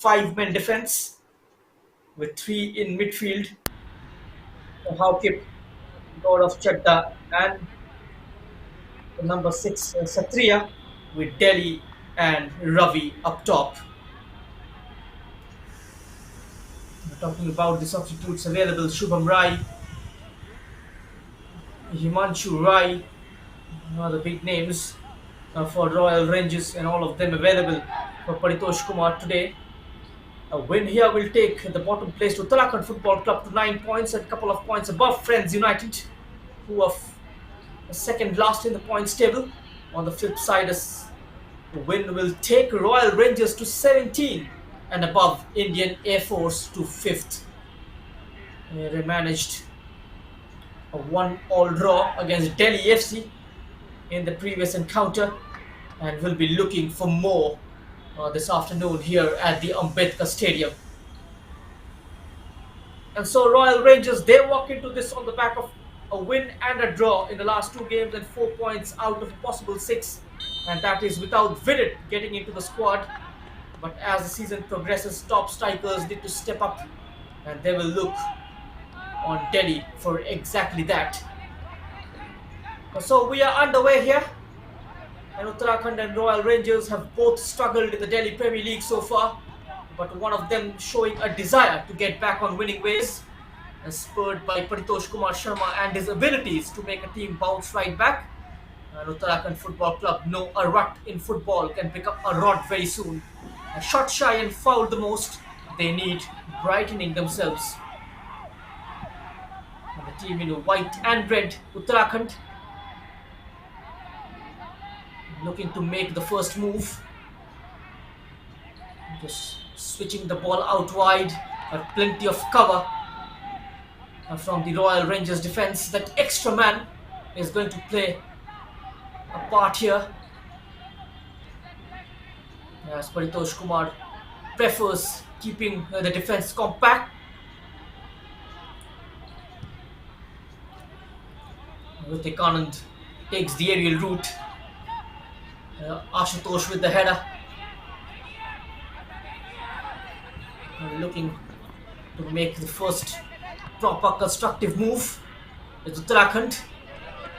5-man defense with three in midfield. Haukip, God of Chadda, and the number six Satriya with Delhi and Ravi up top. We're talking about the substitutes available: Shubham Rai, Himanshu Rai, the big names for Royal Rangers, and all of them available for Paritosh Kumar today. A win here will take the bottom place to Uttarakhand Football Club to 9 points and a couple of points above Friends United, who are second last in the points table. On the flip side, a win will take Royal Rangers to 17 and above Indian Air Force to 5th. They managed a 1-all draw against Delhi FC in the previous encounter and will be looking for more this afternoon here at the Ambedkar Stadium. And so Royal Rangers, they walk into this on the back of a win and a draw in the last two games and 4 points out of a possible 6. And that is without Vidit getting into the squad. But as the season progresses, top strikers need to step up and they will look on Delhi for exactly that. So we are underway here. And Uttarakhand and Royal Rangers have both struggled in the Delhi Premier League so far, but one of them showing a desire to get back on winning ways, and spurred by Paritosh Kumar Sharma and his abilities to make a team bounce right back. And Uttarakhand Football Club know a rut in football can become a rod very soon. Shot shy and fouled the most, they need brightening themselves. And the team in white and red, Uttarakhand, looking to make the first move. Just switching the ball out wide, but plenty of cover from the Royal Rangers defense. That extra man is going to play a part here, as Paritosh Kumar prefers keeping the defense compact. Ritik Anand takes the aerial route. Ashutosh with the header. Looking to make the first proper constructive move. It's Uttarakhand.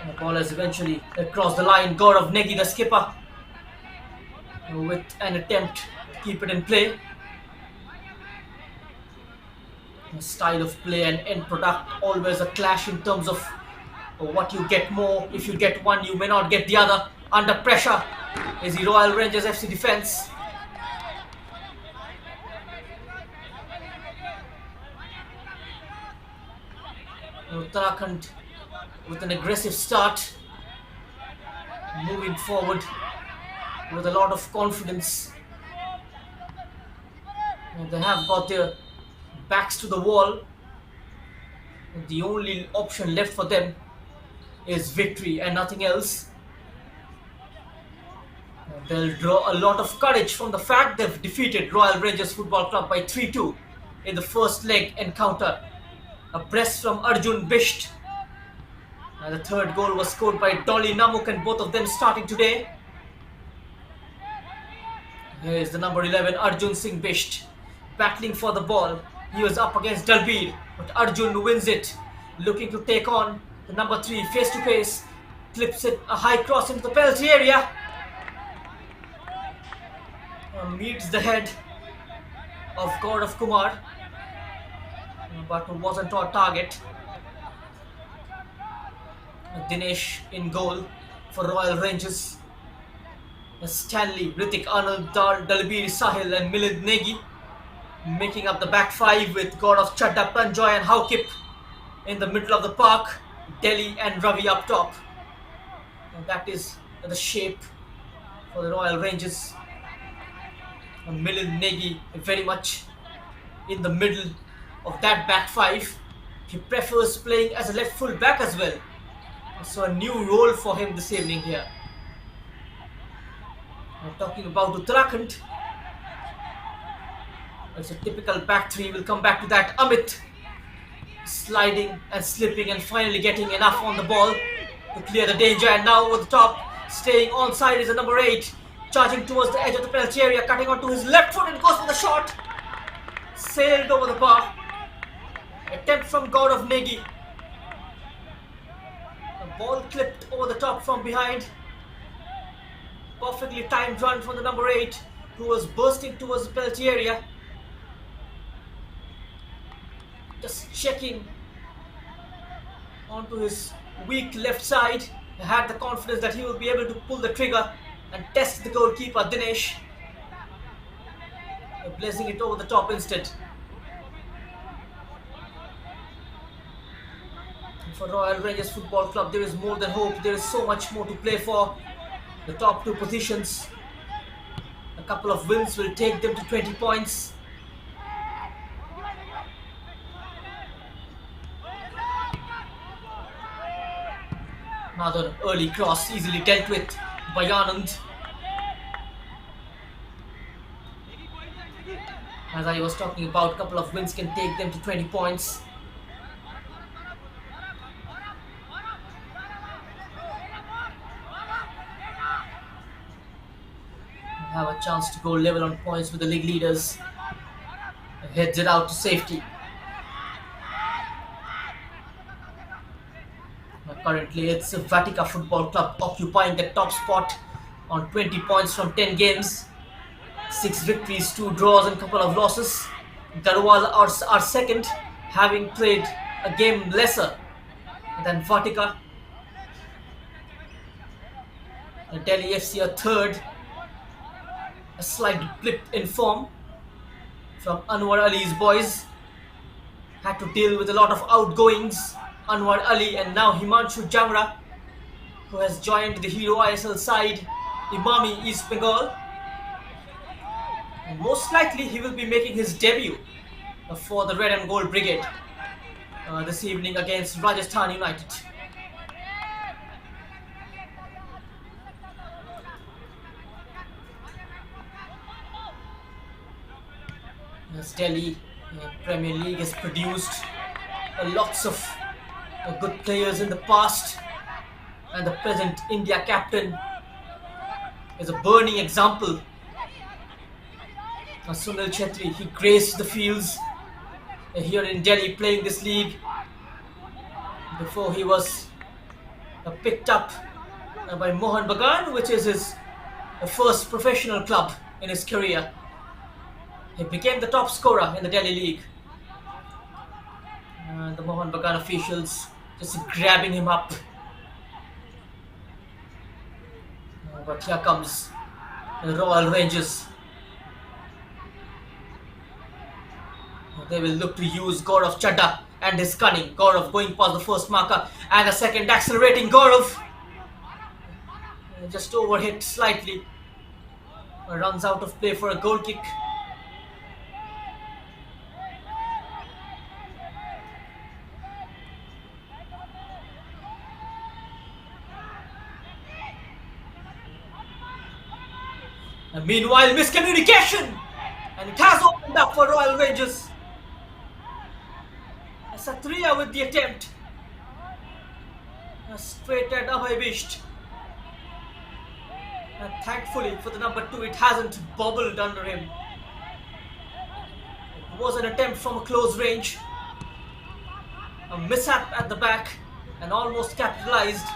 The ball has eventually crossed the line. Gaurav Negi, the skipper, with an attempt to keep it in play. The style of play and end product, always a clash in terms of what you get more. If you get one, you may not get the other. Under pressure is the Royal Rangers FC defense. Uttarakhand with an aggressive start, moving forward with a lot of confidence. And they have got their backs to the wall. And the only option left for them is victory and nothing else. And they'll draw a lot of courage from the fact they've defeated Royal Rangers Football Club by 3-2 in the first leg encounter. A press from Arjun Bisht. And the third goal was scored by Dolly Namuk, and both of them starting today. Here is the number 11, Arjun Singh Bisht, battling for the ball. He was up against Dalbir, but Arjun wins it. Looking to take on the number 3 face to face. Clips it a high cross into the penalty area. Meets the head of Gaurav Kumar, but wasn't on target. Dinesh in goal for Royal Rangers. Stanley, Ritik Anand, Dalbir Sahil and Milind Negi making up the back five, with Gaurav Chadda, Panjoy and Haukip in the middle of the park. Delhi and Ravi up top. And that is the shape for the Royal Rangers. Milind Negi very much in the middle of that back five. He prefers playing as a left full back as well. So a new role for him this evening here. I'm talking about Uttarakhand. It's a typical back three. We'll come back to that. Amit sliding and slipping and finally getting enough on the ball to clear the danger. And now over the top, staying onside is the number 8. Charging towards the edge of the penalty area, cutting onto his left foot and goes for the shot. sailed over the bar. Attempt from God of Negi. The ball clipped over the top from behind. Perfectly timed run from the number 8, who was bursting towards the penalty area. Just checking onto his weak left side. He had the confidence that he will be able to pull the trigger and test the goalkeeper Dinesh. Placing it over the top instead. For Royal Rangers Football Club, there is more than hope. There is so much more to play for. The top 2 positions. A couple of wins will take them to 20 points. Another early cross, easily dealt with by Anand. As I was talking about, a couple of wins can take them to 20 points. Have a chance to go level on points with the league leaders. Heads it out to safety. Currently, it's Vatica Football Club occupying the top spot on 20 points from 10 games. 6 victories, 2 draws and a couple of losses. Garhwal are second, having played a game lesser than Vatica. Delhi FC are third. A slight blip in form from Anwar Ali's boys. Had to deal with a lot of outgoings. Anwar Ali and now Himanshu Jangra, who has joined the Hero ISL side, Imami East Bengal. And most likely he will be making his debut for the Red and Gold Brigade this evening against Rajasthan United. As Delhi Premier League has produced lots of good players in the past, and the present India captain is a burning example. Sunil Chhetri, he graced the fields here in Delhi playing this league before he was picked up by Mohan Bagan, which is his first professional club in his career. He became the top scorer in the Delhi League. The Mohan Bagan officials just grabbing him up. But here comes the Royal Rangers. They will look to use Gaurav Chadda and his cunning. Gaurav going past the first marker and the second, accelerating Gaurav. Just overhit slightly. Runs out of play for a goal kick. And meanwhile, miscommunication! And it has opened up for Royal Rangers. Satria with the attempt. Straight at Abhay Bisht. And thankfully for the number 2, it hasn't bobbled under him. It was an attempt from a close range. A mishap at the back and almost capitalized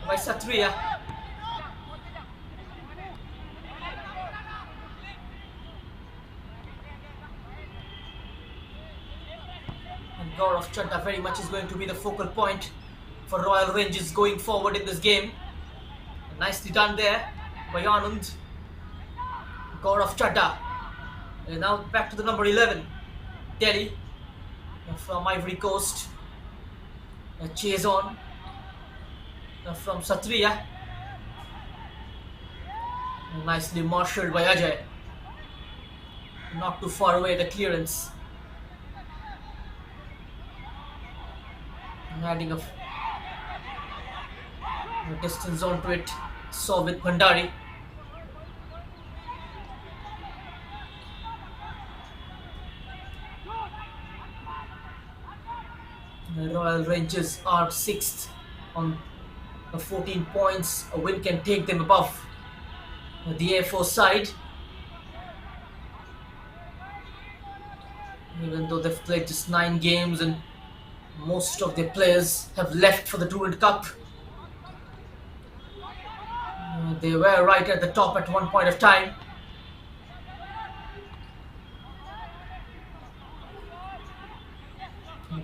by Satria. Gaurav Chadda very much is going to be the focal point for Royal Rangers going forward in this game. Nicely done there by Anand. Gaurav Chadda. And now back to the number 11. Delhi from Ivory Coast. A chase on from Satria. Nicely marshalled by Ajay. Not too far away the clearance. Adding a distance onto it, saw with Bhandari. The Royal Rangers are 6th on 14 points. A win can take them above the Air Force side. Even though they've played just 9 games and most of their players have left for the Tournament Cup. They were right at the top at one point of time.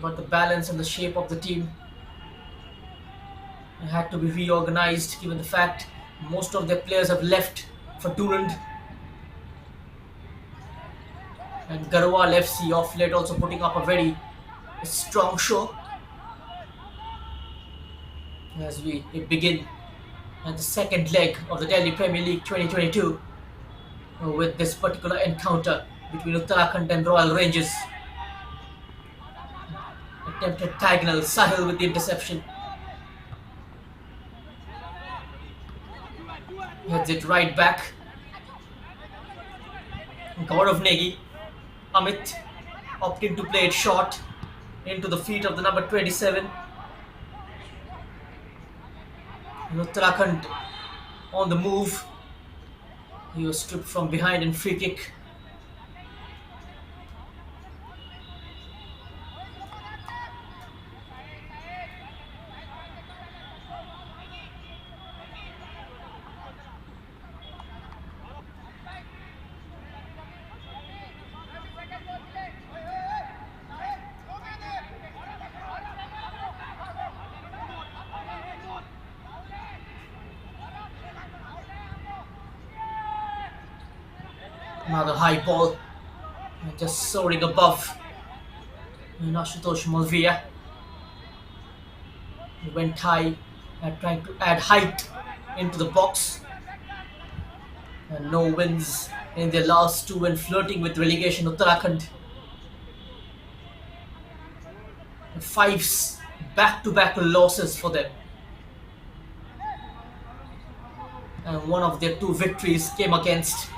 But the balance and the shape of the team had to be reorganized given the fact most of their players have left for Durand. And Garhwal FC off late also putting up a very strong show as we begin at the second leg of the Delhi Premier League 2022 with this particular encounter between Uttarakhand and Royal Rangers. Attempted diagonal, Sahil with the interception. Heads it right back. Gaurav Negi, Amit opting to play it short into the feet of the number 27. And Uttarakhand on the move. He was stripped from behind and free kick. Another high ball, just soaring above Ashutosh Malviya. He went high, trying to add height into the box. And no wins in their last two and flirting with relegation. Uttarakhand. 5 back-to-back losses for them. And one of their 2 victories came against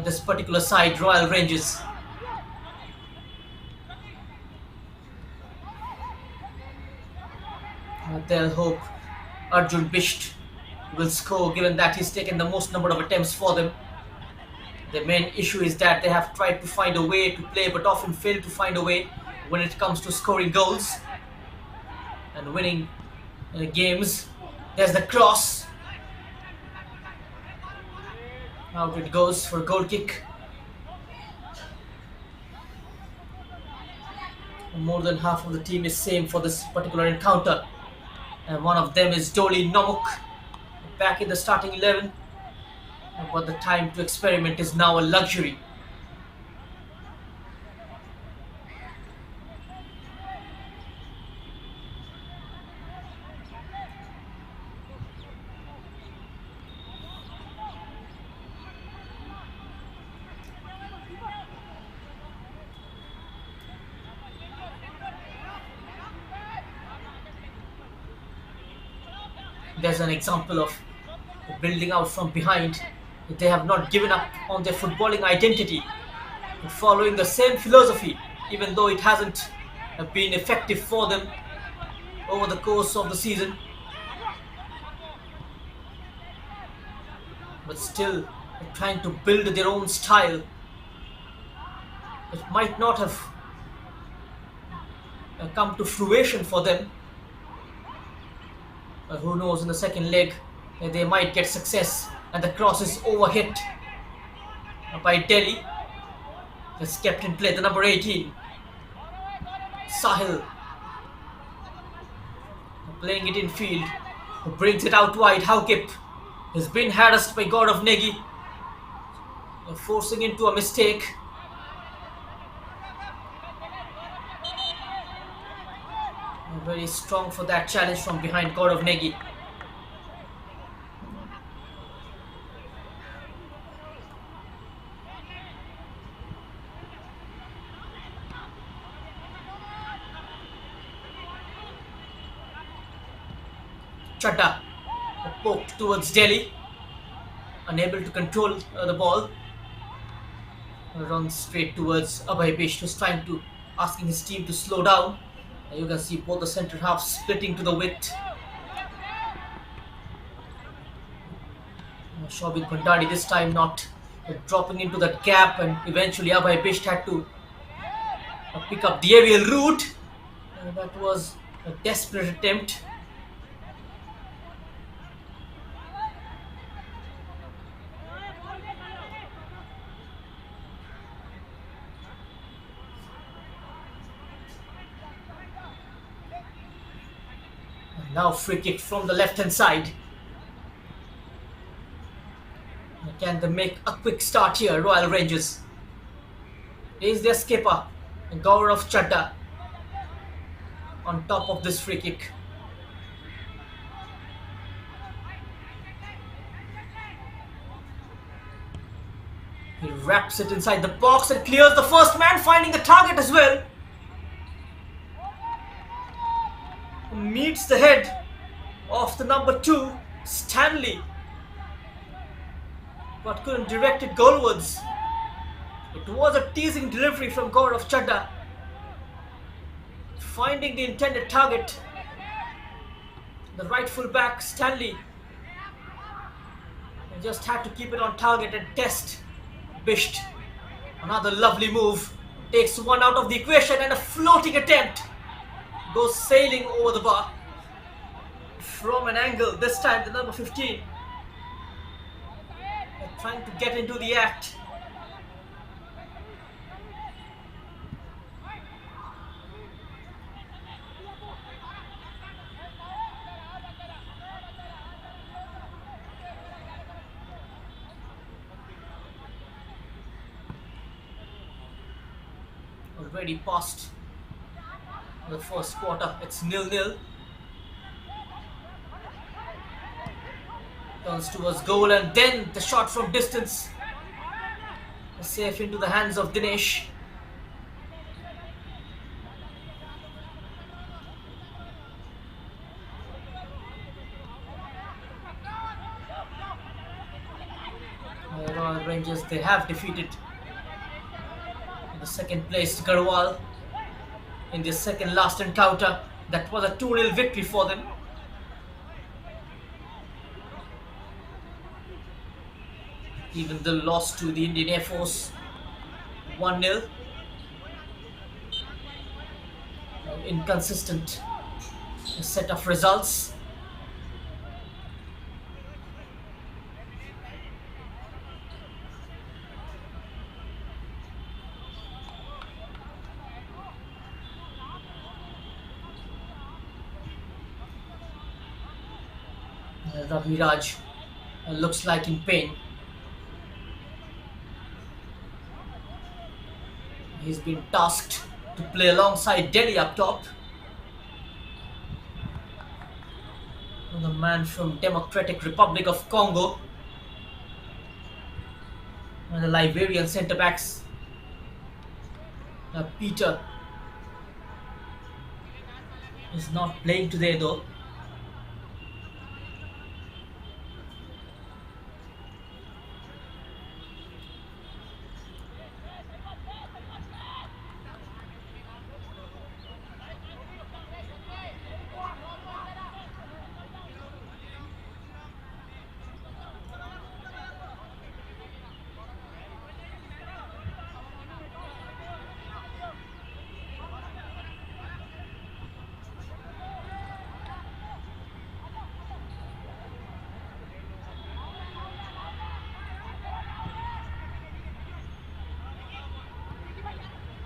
this particular side, Royal Rangers. They'll hope Arjun Bisht will score given that he's taken the most number of attempts for them. The main issue is that they have tried to find a way to play but often fail to find a way when it comes to scoring goals and winning games. There's the cross. Out it goes for a goal kick. More than half of the team is same for this particular encounter. And one of them is Doli Nomuk, back in the starting 11. But the time to experiment is now a luxury. There's an example of building out from behind. They have not given up on their footballing identity, following the same philosophy, even though it hasn't been effective for them over the course of the season. But still, they're trying to build their own style. It might not have come to fruition for them. Who knows, in the second leg they might get success. And the cross is overhit by Delhi. Just kept in play, the number 18 Sahil playing it in field, brings it out wide. Haukip has been harassed by Gaurav Negi, forcing into a mistake. Very strong for that challenge from behind, Gaurav Negi. Chadda poked towards Delhi, unable to control the ball. Runs straight towards Abhay Bish, who's trying to asking his team to slow down. You can see both the centre halves splitting to the width. Shobin Bhandari this time not dropping into that gap, and eventually Abhay Bisht had to Pick up the aerial route. That was a desperate attempt. And now free kick from the left hand side. Can they make a quick start here, Royal Rangers? Is their skipper, Gaurav Chadda, on top of this free kick. He wraps it inside the box and clears the first man, finding the target as well. Meets the head of the number 2, Stanley, but couldn't direct it goalwards. It was a teasing delivery from Gaurav Chadda, finding the intended target. The right full back, Stanley, just had to keep it on target and test Bisht. Another lovely move. Takes one out of the equation and a floating attempt goes sailing over the bar. From an angle, this time the number 15. Trying to get into the act. Already past the first quarter. It's 0-0. Turns towards goal and then the shot from distance. Safe into the hands of Dinesh. Royal Rangers, they have defeated the second placed Garhwal in their second last encounter. That was a 2-0 victory for them. Even the loss to the Indian Air Force 1-0. Inconsistent set of results. Ravi Raj looks like in pain. He's been tasked to play alongside Delhi up top. The man from Democratic Republic of Congo. And the Liberian centre backs. Peter is not playing today though.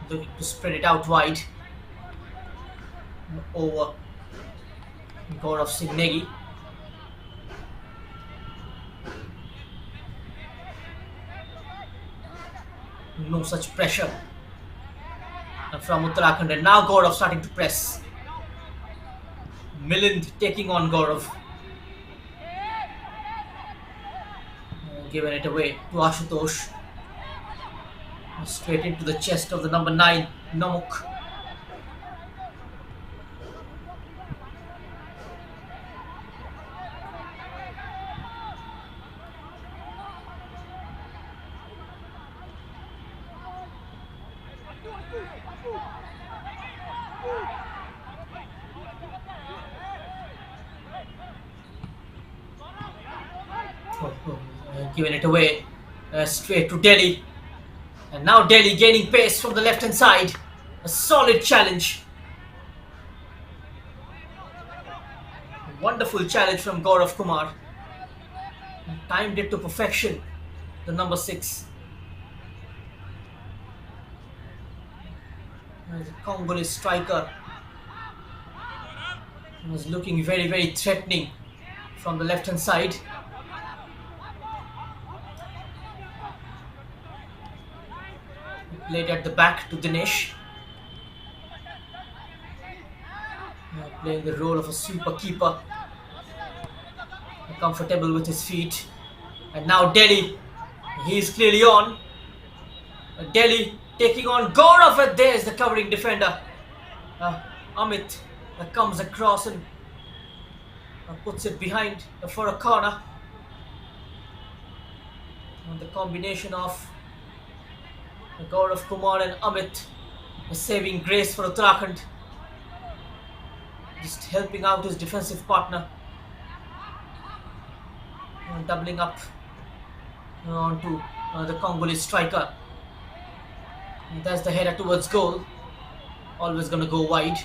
Looking to spread it out wide. Over Gaurav Singh Negi. No such pressure from Uttarakhand, and now Gaurav starting to press. Milind taking on Gaurav. Giving it away to Ashutosh. Straight into the chest of the number 9, Namuk. Giving it away straight to Delhi. And now Delhi gaining pace from the left hand side. A solid challenge. A wonderful challenge from Gaurav Kumar. Timed it to perfection. The number 6. The Congolese striker was looking very, very threatening from the left hand side. Played at the back to Dinesh. Playing the role of a sweeper keeper. Comfortable with his feet. And now Delhi. He's clearly on. Delhi taking on Gaurav, and there's the covering defender. Amit comes across and puts it behind for a corner. And the combination of Gaurav Kumar and Amit, a saving grace for Uttarakhand. Just helping out his defensive partner. Doubling up onto the Congolese striker. And that's the header towards goal. Always going to go wide.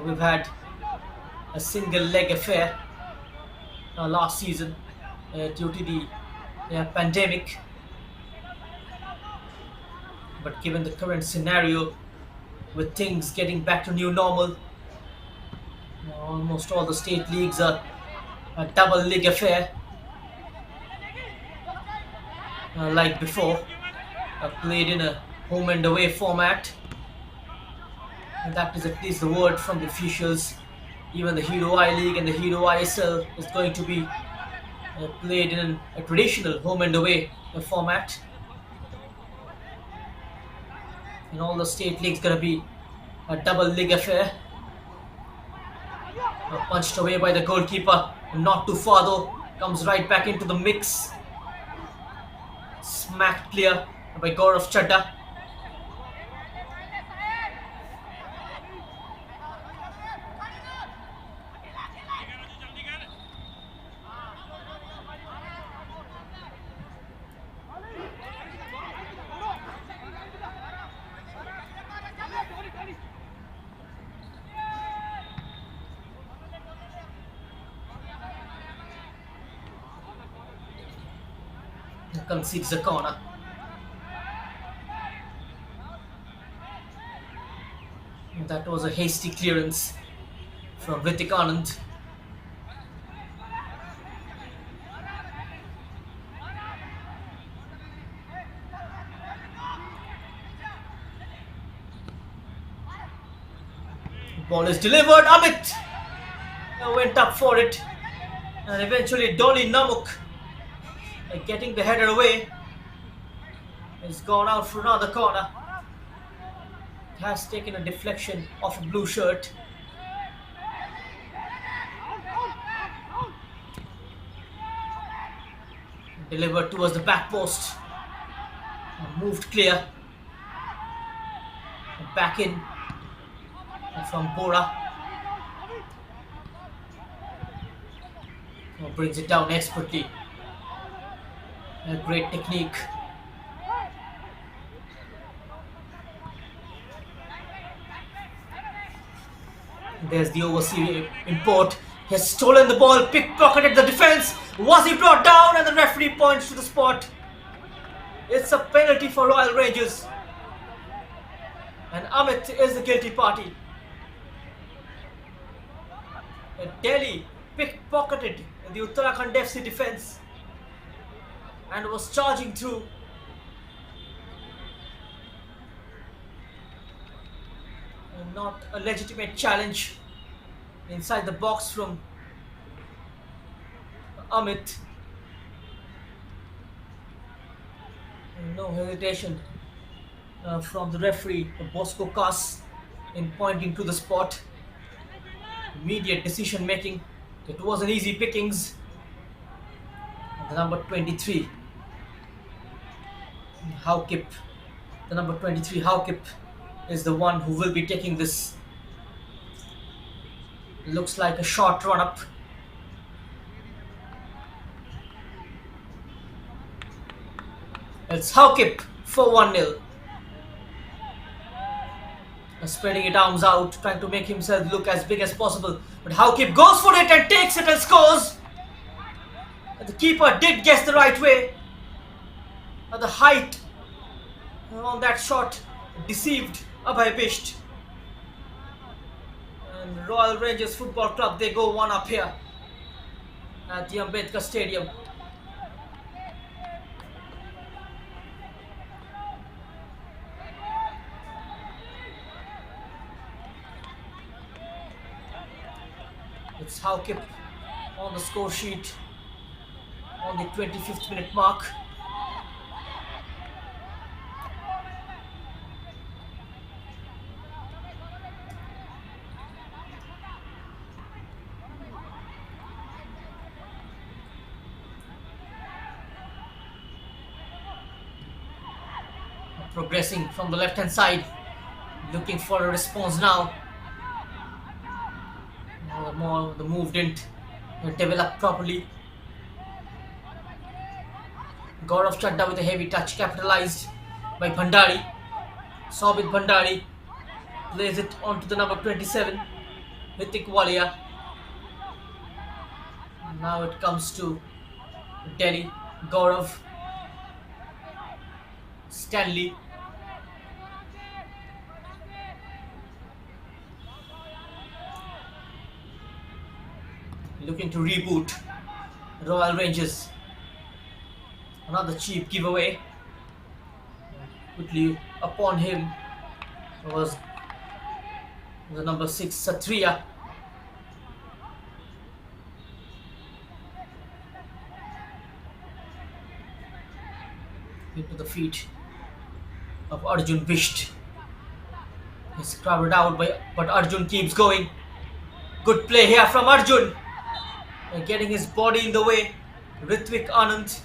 We've had a single leg affair last season due to the pandemic. But given the current scenario, with things getting back to new normal, almost all the state leagues are a double league affair like before, played in a home and away format. And that is at least the word from the officials. Even the Hero I League and the Hero ISL is going to be played in a traditional home and away format. And all the state leagues going to be a double league affair. Punched away by the goalkeeper, not too far though, comes right back into the mix. Smacked clear by Gaurav Chadda. Concedes a corner. That was a hasty clearance from Ritik Anand. Ball is delivered. Amit went up for it, and eventually Dolly Namuk, getting the header away, has gone out for another corner. Has taken a deflection off a blue shirt. Delivered towards the back post. Moved clear. Back in from Bora. Brings it down expertly. A great technique. There's the overseas import. He has stolen the ball, pickpocketed the defense. Was he brought down? And the referee points to the spot. It's a penalty for Royal Rangers. And Amit is the guilty party. Delhi pickpocketed the Uttarakhand FC defense and was charging through. And not a legitimate challenge inside the box from Amit. And no hesitation from the referee, Bosco Kass, in pointing to the spot. Immediate decision making. It wasn't easy pickings. The number 23, Haukip. The number 23, Haukip, is the one who will be taking this. Looks like a short run up. It's Haukip for 1-0. Spreading his arms out, trying to make himself look as big as possible. But Haukip goes for it and takes it and scores. And the keeper did guess the right way. The height on that shot deceived Abhay Bisht. And Royal Rangers Football Club, they go one up here at the Ambedkar Stadium. It's Haukip on the score sheet on the 25th minute mark. Progressing from the left hand side, looking for a response now. The move didn't develop properly. Gaurav Chadda with a heavy touch, capitalized by Bhandari. Sobit Bhandari plays it onto the number 27, Hitik Walia. Now it comes to Delhi. Gaurav, Stanley. Looking to reboot Royal Rangers. Another cheap giveaway. Quickly upon him was the number 6 Satriya. Into the feet of Arjun Bisht. He's crowded out but Arjun keeps going. Good play here from Arjun. Getting his body in the way. Ritvik Anand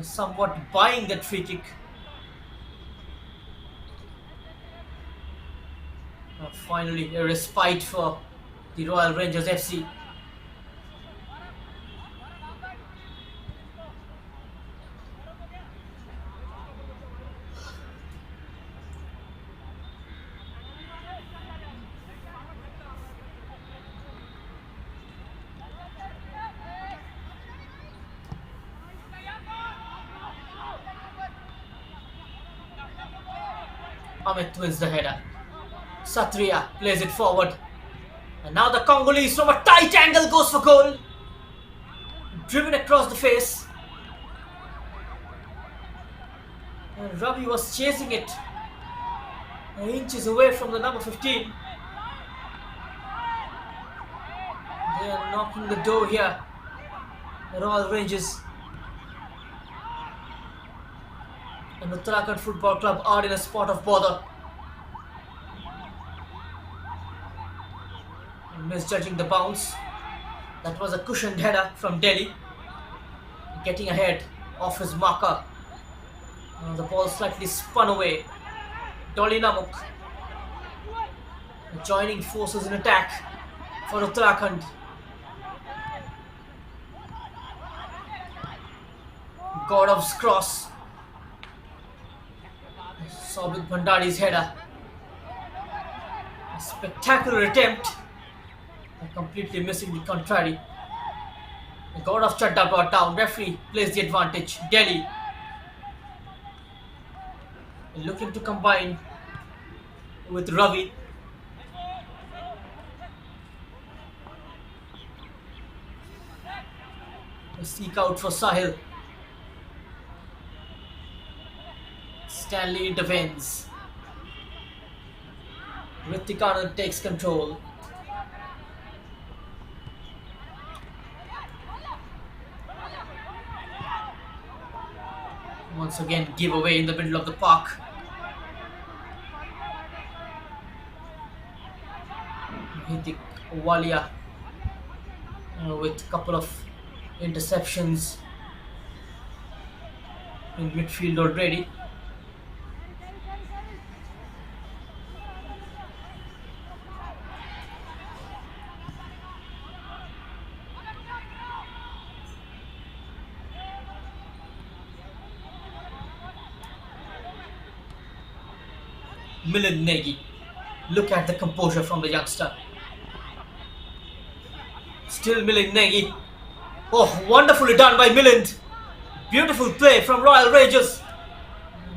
somewhat buying that free kick. Finally a respite for the Royal Rangers FC. Amit wins the header. Satriya plays it forward. And now the Congolese from a tight angle goes for goal. Driven across the face. And Ravi was chasing it. Inches away from the number 15. They are knocking the door here. The Royal Rangers and the Uttarakhand Football Club are in a spot of bother. Misjudging the bounce. That was a cushioned header from Delhi. Getting ahead of his marker. The ball slightly spun away. Dolly Namuk joining forces in attack for Uttarakhand. Gaurav's cross. Sobit Bhandari's header. A spectacular attempt. Completely missing the contrary. Gaurav Chadda brought down. Referee plays the advantage. Delhi looking to combine with Ravi. Seek out for Sahil. Stanley intervenes. Ritik Anand takes control. Once again, give away in the middle of the park. Hitik Walia with a couple of interceptions in midfield already. Milind Negi. Look at the composure from the youngster. Still Milind Negi. Oh, wonderfully done by Milind. Beautiful play from Royal Rangers.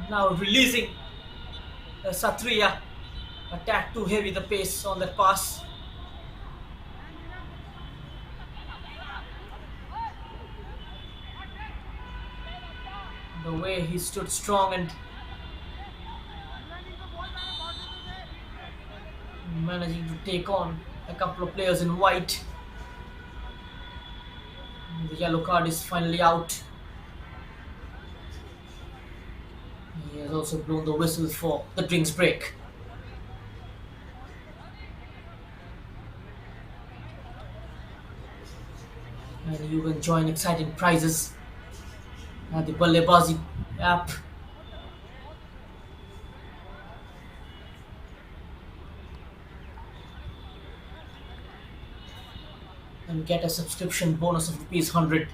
Now releasing Satriya. A tad too heavy the pace on that pass. The way he stood strong and managing to take on a couple of players in white. The yellow card is finally out. He has also blown the whistle for the drinks break. And you can join exciting prizes at the BalleBaazi app. And get a subscription bonus of ₹100.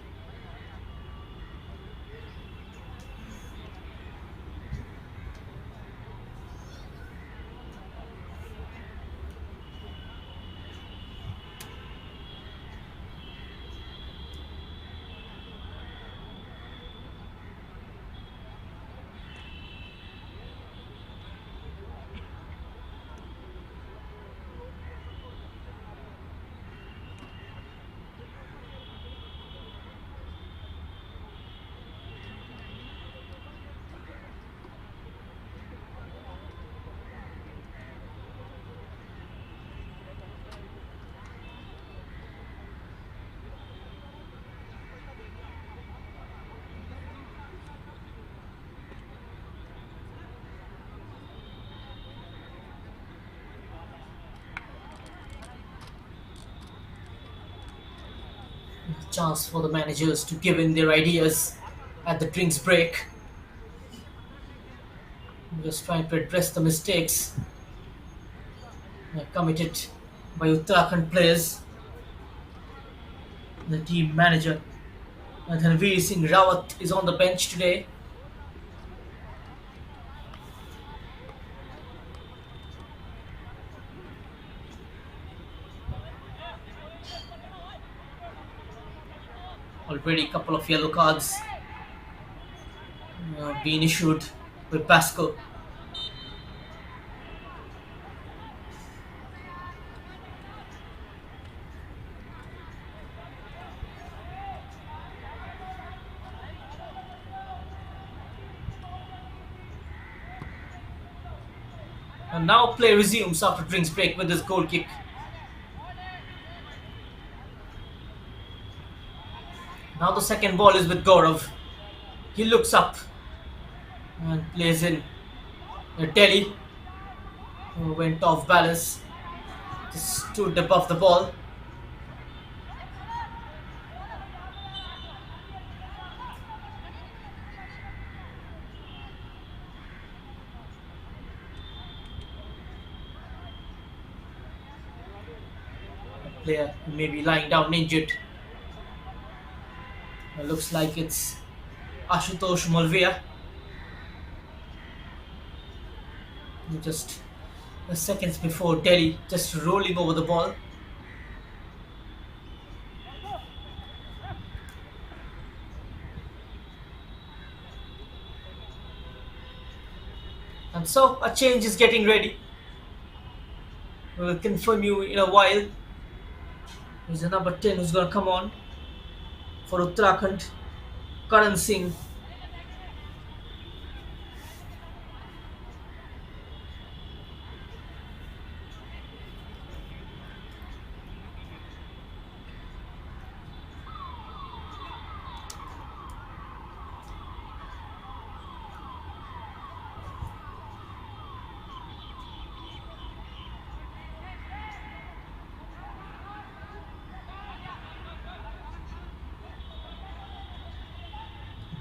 Chance for the managers to give in their ideas at the drinks break. Just trying to address the mistakes committed by Uttarakhand players. The team manager Dhanveer Singh Rawat is on the bench today. Already a couple of yellow cards being issued with Pasco. And now play resumes after drinks break with this goal kick. Now the second ball is with Gaurav. He looks up and plays in Delhi, who went off balance, just stood above the ball. A player who may be lying down injured. It looks like it's Ashutosh Malviya. Just seconds before Delhi, just rolling over the ball. And so a change is getting ready. We'll confirm you in a while. There's a number 10 who's going to come on for Uttarakhand, Karan Singh.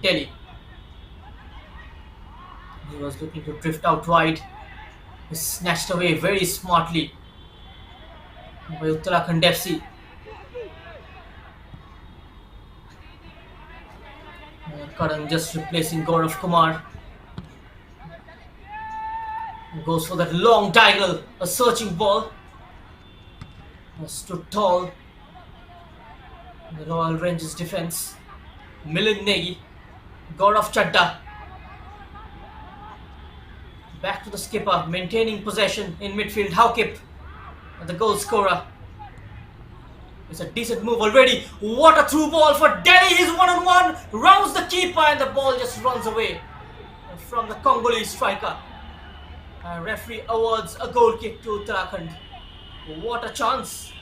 Delhi. He was looking to drift out wide. He snatched away very smartly by Uttarakhand FC. Karan just replacing Gaurav Kumar. Goes for that long diagonal, a searching ball. Stood tall in the Royal Rangers defence. Milind Negi, Gaurav Chadda, back to the skipper, maintaining possession in midfield. Haukip, the goal scorer. It's a decent move already. What a through ball for Delhi. He's one on one, rounds the keeper, and the ball just runs away from the Congolese striker. Referee awards a goal kick to Uttarakhand. What a chance!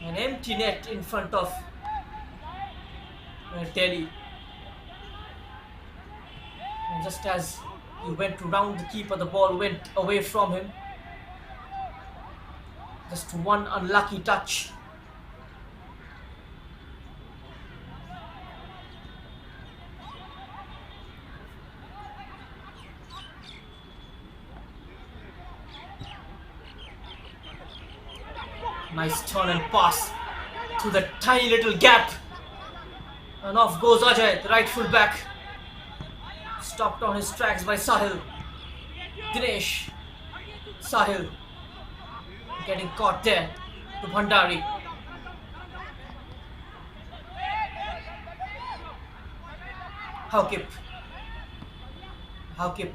An empty net in front of Delhi. And just as he went to round the keeper, the ball went away from him. Just one unlucky touch. Nice turn and pass to the tiny little gap. And off goes Ajay, the right full back. Stopped on his tracks by Sahil. Dinesh. Sahil. Getting caught there to Bhandari. Haukip. Haukip.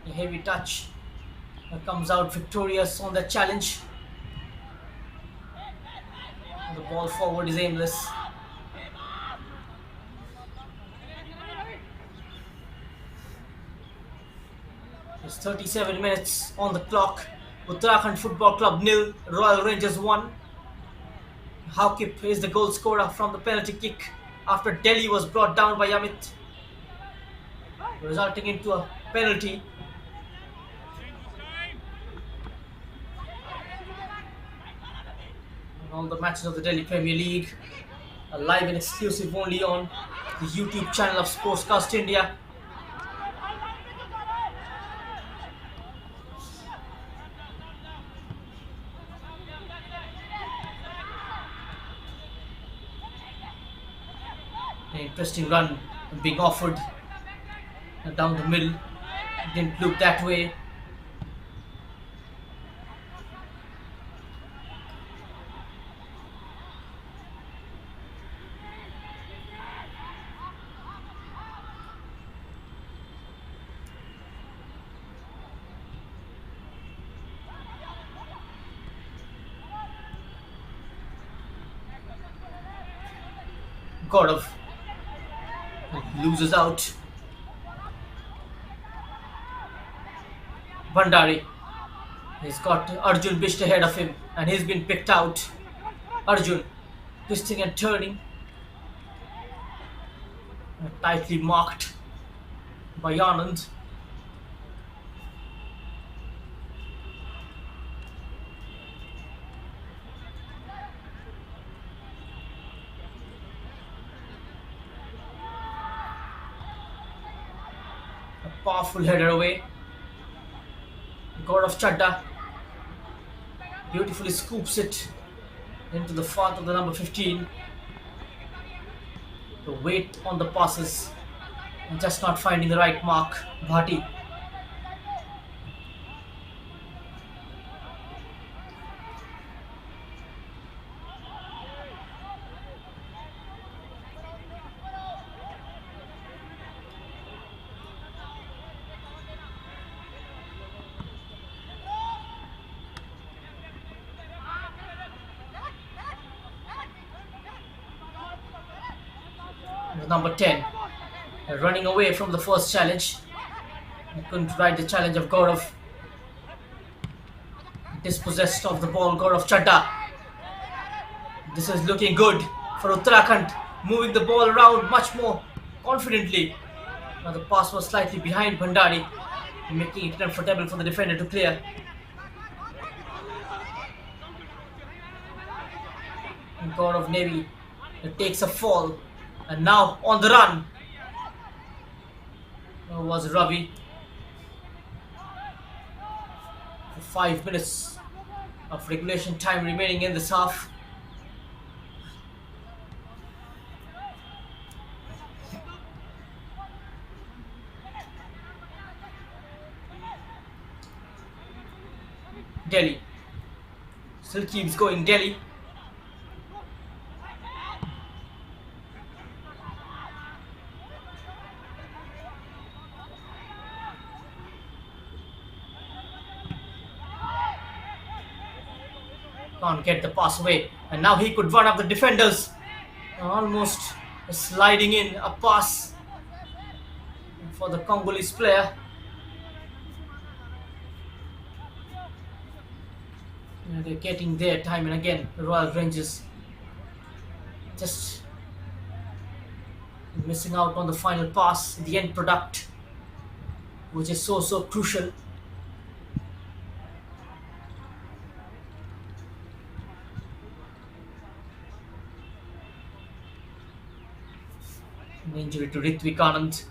A heavy touch. Comes out victorious on the challenge. The ball forward is aimless. There's 37 minutes on the clock. Uttarakhand Football Club 0, Royal Rangers 1. Haukip is the goal scorer from the penalty kick after Delhi was brought down by Amit, resulting into a penalty. All the matches of the Delhi Premier League are live and exclusive only on the YouTube channel of Sportscast India. An interesting run being offered down the middle. Didn't look that way. Gaurav loses out. Bhandari. He's got Arjun Bisht ahead of him and he's been picked out. Arjun twisting and turning. Tightly marked by Anand. Powerful header away. Gaurav Chadda beautifully scoops it into the path of the number 15. The weight on the passes and just not finding the right mark. Bhati. Number 10, running away from the first challenge. He couldn't ride the challenge of Gaurav. Dispossessed of the ball, Gaurav Chadda. This is looking good for Uttarakhand, moving the ball around much more confidently. Now the pass was slightly behind Bhandari, making it comfortable for the defender to clear. And Gaurav Navy takes a fall. And now on the run was Ravi. For 5 minutes of regulation time remaining in this half. Delhi. Still keeps going Delhi. Can't get the pass away. And now he could run up the defenders. Almost sliding in a pass for the Congolese player. They're getting there time and again. The Royal Rangers just missing out on the final pass, the end product, which is so crucial. An injury to Ritvik Anand.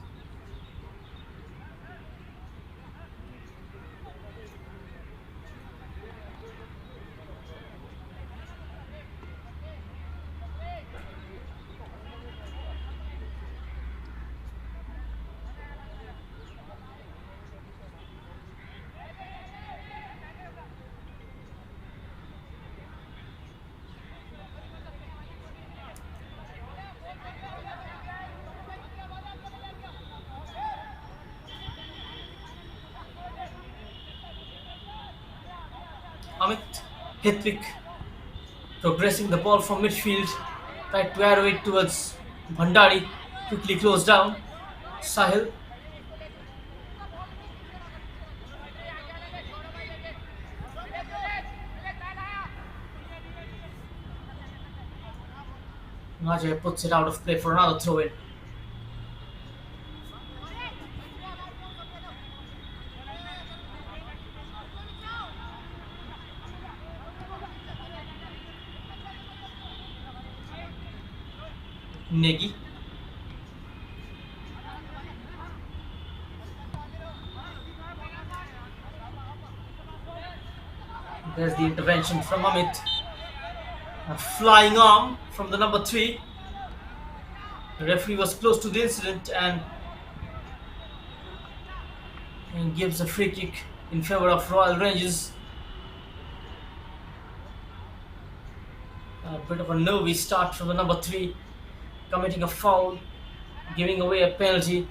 Amit Hetwick progressing the ball from midfield, tried to arrow it towards Bhandari, quickly closed down. Sahil. Ajay puts it out of play for another throw in. Negi. There's the intervention from Amit. A flying arm from the number 3. The referee was close to the incident and gives a free kick in favour of Royal Rangers. A bit of a nervy start from the number 3, committing a foul, giving away a penalty.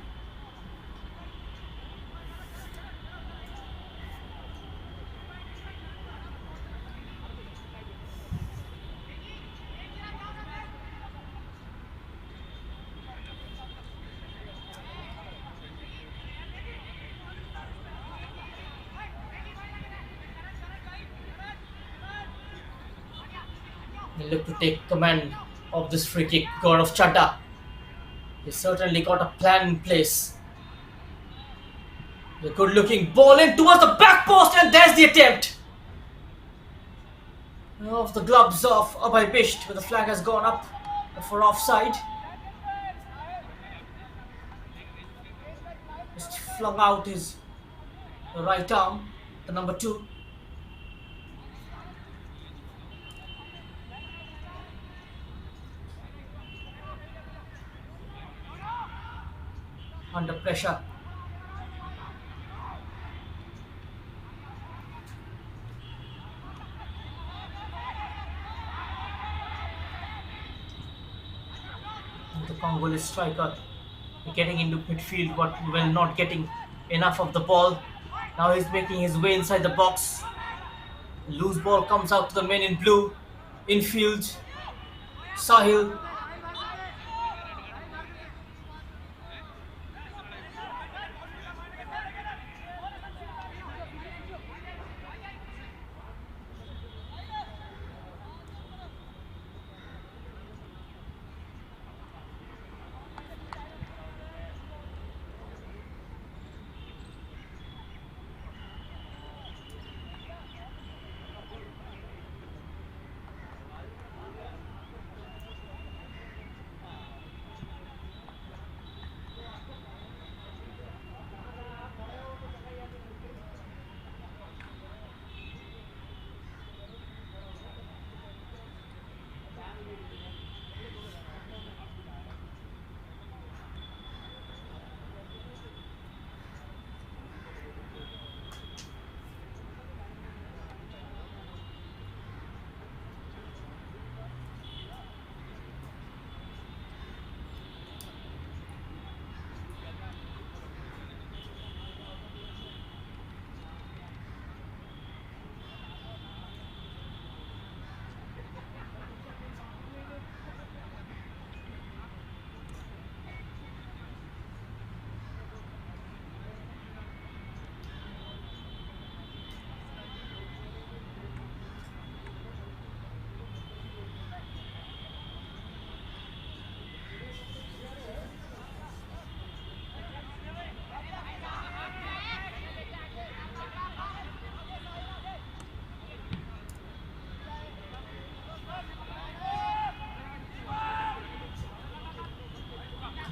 They look to take command of this free kick. God of Chadda. They certainly got a plan in place. A good looking ball in towards the back post, and there's the attempt. Off the gloves of Abhay Bisht, but the flag has gone up for offside. Just flung out his right arm, the number 2. Under pressure. The Congolese striker getting into midfield, but not getting enough of the ball. Now he's making his way inside the box. Loose ball comes out to the men in blue. Infield. Sahil.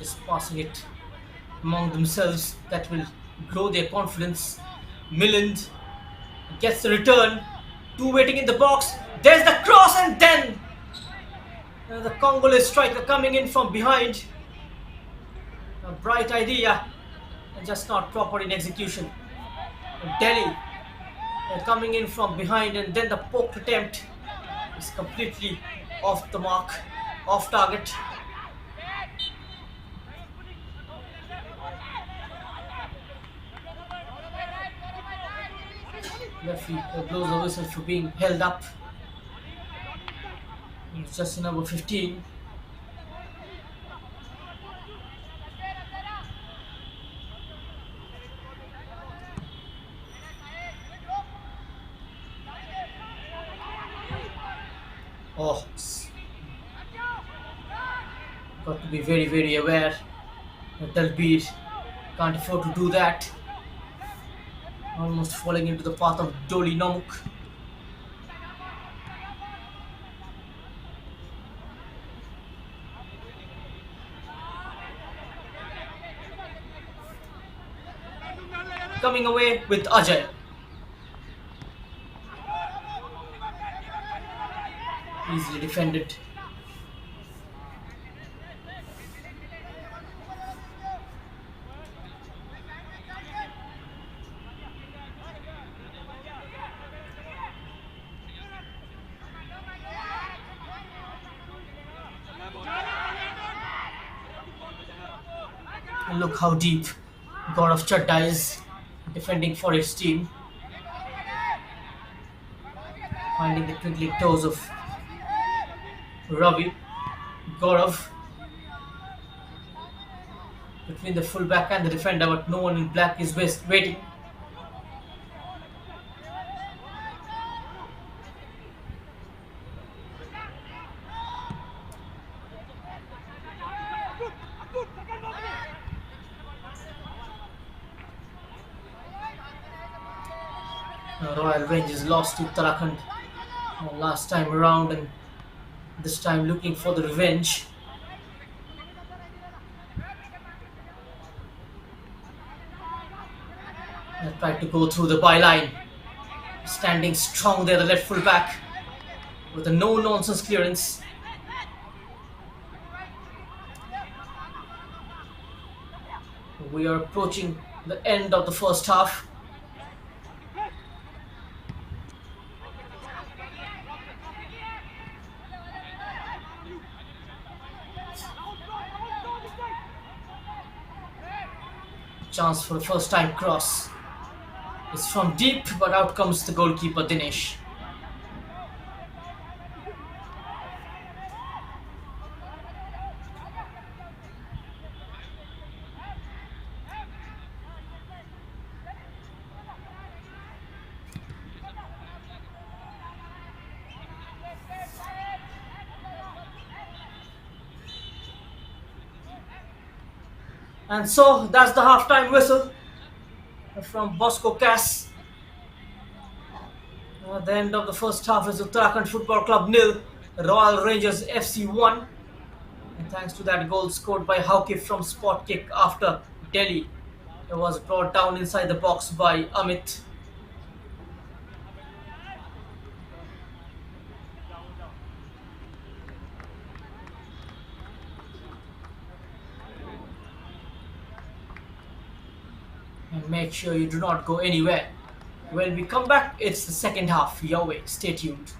just passing it among themselves. That will grow their confidence. Milland gets the return. Two waiting in the box. There's the cross, and then the Congolese striker coming in from behind. A bright idea, and just not proper in execution. Delhi coming in from behind, and then the poked attempt is completely off the mark, off target. Referee blows the whistle for being held up. It's just number 15. Oh, got to be very, very aware. Dalbeer can't afford to do that. Almost falling into the path of Doli Namuk. Coming away with Ajay. Easily defended. And look how deep God of Chadda is defending for his team. Finding the twinkling toes of Ravi. Gaurav between the fullback and the defender, but no one in black is waiting. Royal Rangers lost to Uttarakhand last time around, and this time looking for the revenge. They tried to go through the byline. Standing strong there, the left full back with a no-nonsense clearance. We are approaching the end of the first half. Chance for the first time cross. It's from deep, but out comes the goalkeeper Dinesh. And so that's the halftime whistle from Bosco Cass. At the end of the first half is Uttarakhand Football Club 0, Royal Rangers FC 1. And thanks to that goal scored by Haukif from spot kick after Delhi, it was brought down inside the box by Amit. And make sure you do not go anywhere. When we come back, it's the second half. Your way. Stay tuned.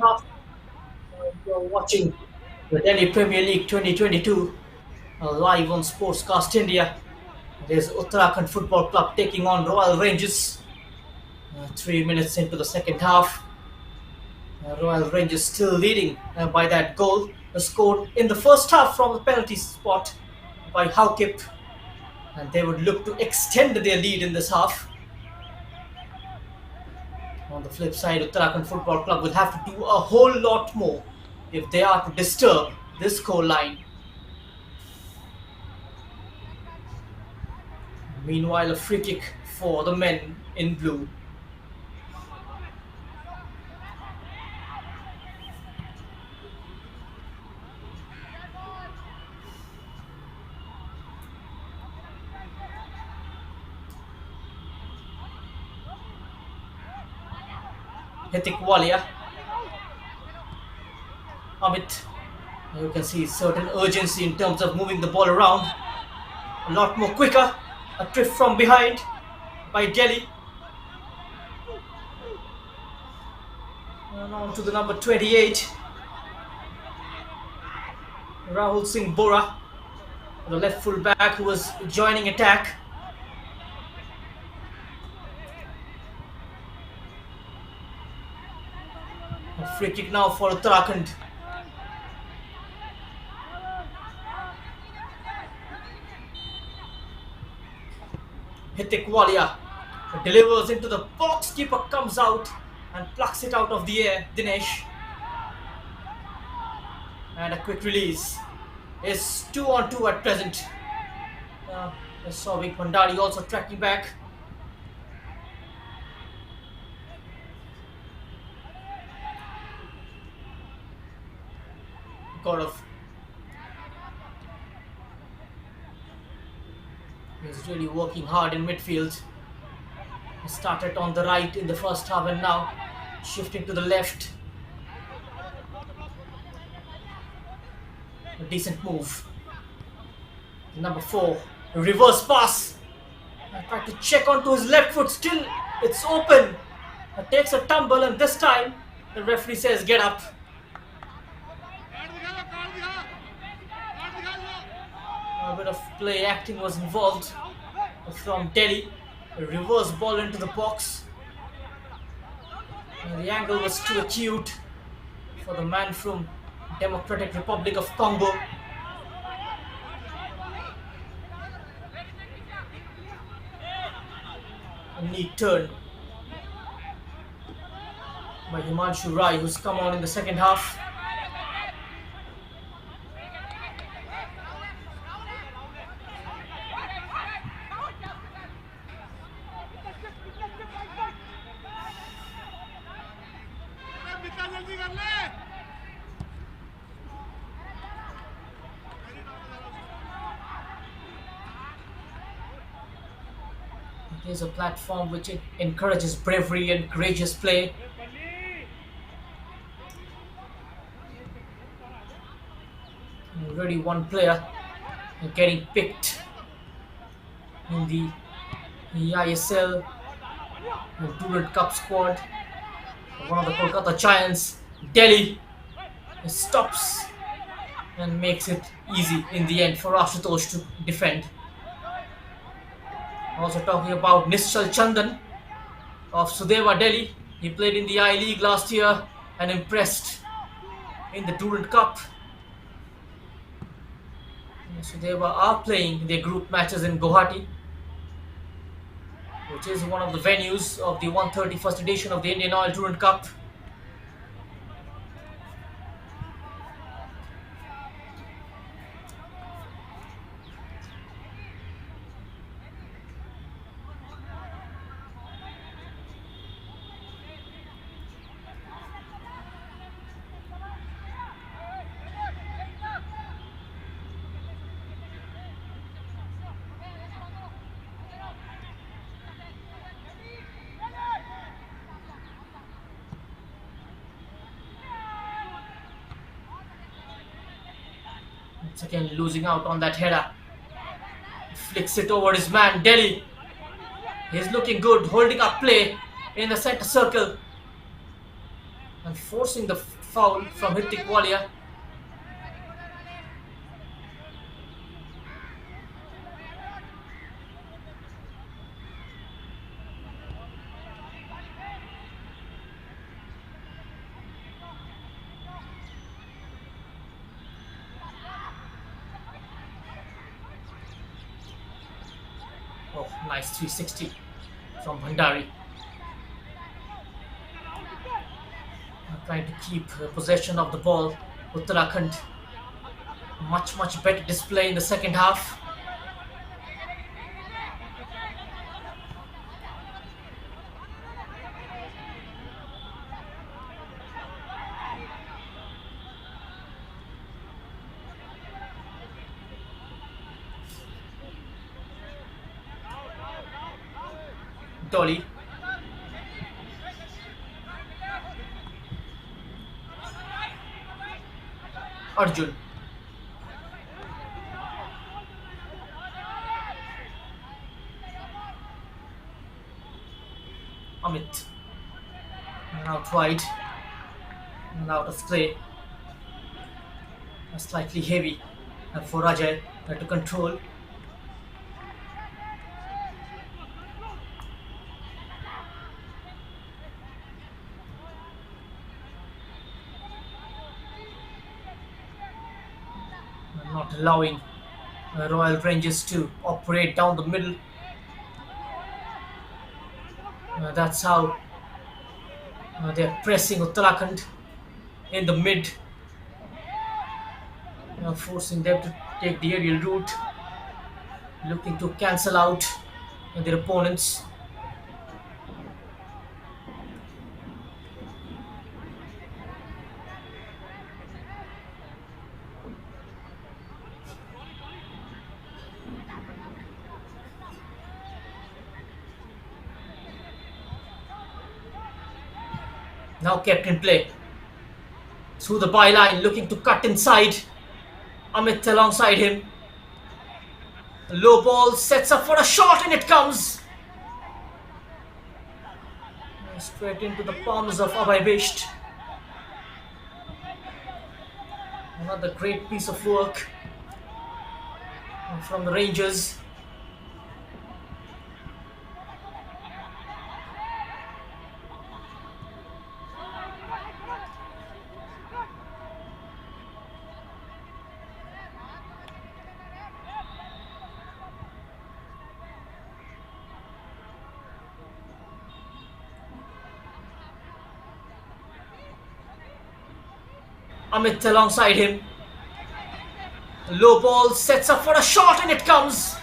half. You're watching the Delhi Premier League 2022 live on Sportscast India. There's Uttarakhand Football Club taking on Royal Rangers. 3 minutes into the second half, Royal Rangers still leading by that goal. Scored in the first half from the penalty spot by Haukip, and they would look to extend their lead in this half. On the flip side, Uttarakhand Football Club will have to do a whole lot more if they are to disturb this score line. Meanwhile, a free kick for the men in blue. Hitik Walia, Amit, you can see certain urgency in terms of moving the ball around. A lot more quicker. A trip from behind by Delhi. And on to the number 28. Rahul Singh Bora, the left full back who was joining attack. A free kick now for Uttarakhand. Hitik Walia delivers into the box. Keeper comes out and plucks it out of the air. Dinesh. And a quick release. It's 2-on-2 at present. Souvik Mandari also tracking back. Gaurav. He's really working hard in midfield. He started on the right in the first half and now shifting to the left. A decent move. Number 4, reverse pass. Tried to check onto his left foot. Still, it's open. Takes a tumble, and this time the referee says, "Get up." A bit of play acting was involved from Delhi. A reverse ball into the box. And the angle was too acute for the man from Democratic Republic of Congo. A neat turn by Himanshu Rai, who's come on in the second half. It is a platform which encourages bravery and courageous play. Already one player getting picked in the ISL Durand Cup squad. One of the Kolkata Giants, Delhi, stops and makes it easy in the end for Ashutosh to defend. Also talking about Nischal Chandan of Sudeva Delhi. He played in the I-League last year and impressed in the Durand Cup. Sudeva are playing their group matches in Guwahati, which is one of the venues of the 131st edition of the Indian Oil Durand Cup. Once again losing out on that header. Flicks it over his man, Delhi. He's looking good, holding up play in the center circle and forcing the foul from Hitik Walia. Oh, nice 360 from Bhandari. Trying to keep possession of the ball. Uttarakhand, much better display in the second half. Dolly. Arjun. Amit. And out wide. And out of play. Slightly heavy for Rajay to control. Not allowing Royal Rangers to operate down the middle. That's how they're pressing Uttarakhand in the mid, forcing them to take the aerial route, looking to cancel out their opponents. Now kept in play. Through the byline, looking to cut inside. Amit alongside him. Low ball sets up for a shot and it comes. Straight into the palms of Abhay Bisht. Another great piece of work from the Rangers. Amit alongside him. Low ball sets up for a shot and it comes.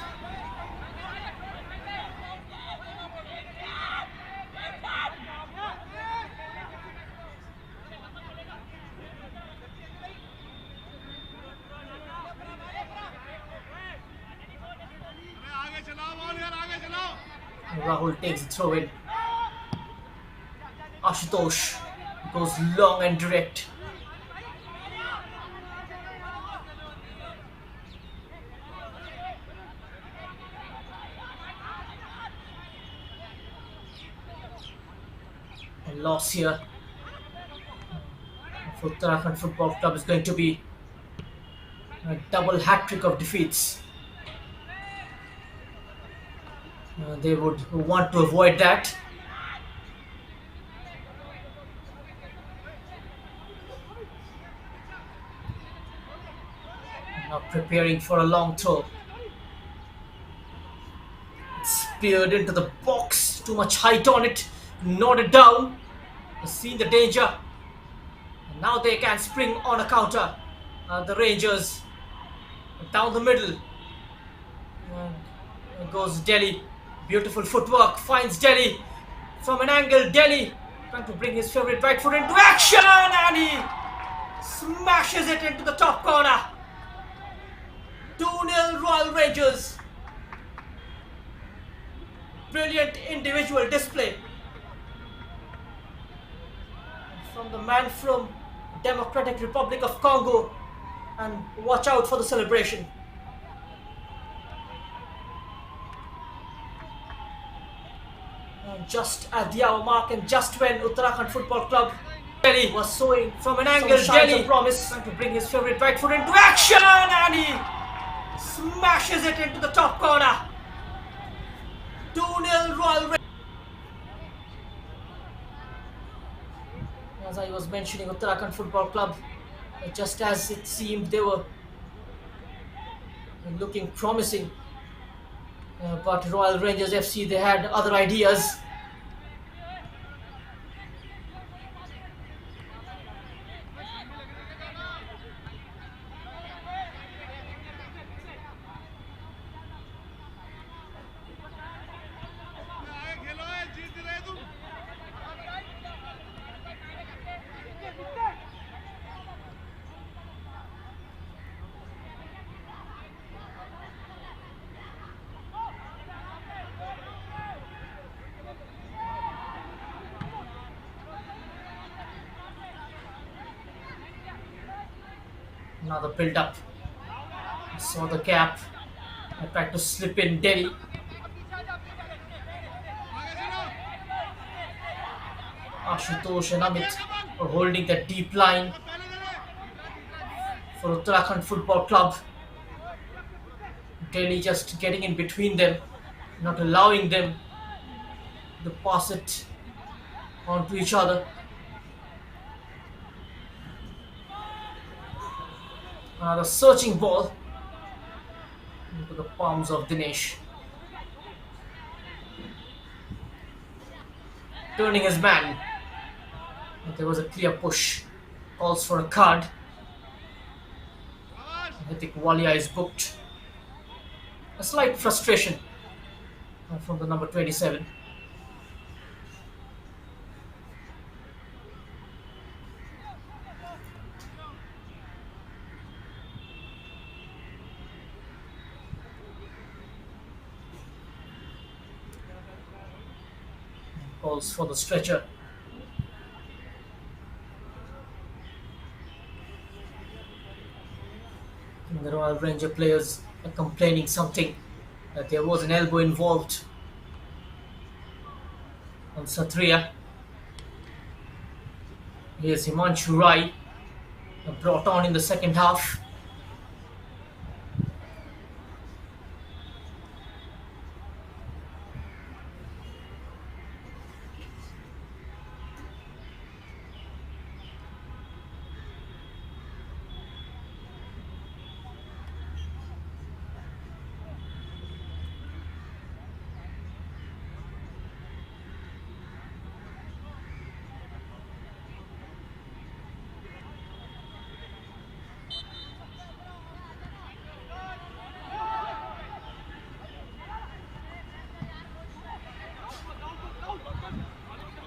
Rahul takes the throw in. Ashutosh goes long and direct. A loss here for Uttarakhand Football Club is going to be a double hat-trick of defeats. They would want to avoid that. Now preparing for a long throw. It's speared into the box. Too much height on it. Nodded down. Seen the danger. And now they can spring on a counter. The Rangers down the middle. Goes Delhi. Beautiful footwork. Finds Delhi from an angle. Delhi trying to bring his favourite right foot into action, and he smashes it into the top corner. 2-0 Royal Rangers. Brilliant individual display from the man from Democratic Republic of Congo, and watch out for the celebration. Just at the hour mark, and just when Uttarakhand Football Club Delhi was showing from an angle. Delhi promise trying to bring his favorite right foot into action, and he smashes it into the top corner. 2-0 Royal. As I was mentioning, Uttarakhand Football Club, just as it seemed they were looking promising, but Royal Rangers FC, they had other ideas. Another build up. Saw the gap. I tried to slip in Delhi. Ashutosh and Amit were holding that deep line for Uttarakhand Football Club. Delhi just getting in between them, not allowing them to pass it onto each other. Another searching ball into the palms of Dinesh. Turning his man. But there was a clear push. Calls for a card. I think Walia is booked. A slight frustration from the number 27. Calls for the stretcher. And the Royal Ranger players are complaining something, that there was an elbow involved on Satriya. Here's Himanshu Rai, brought on in the second half.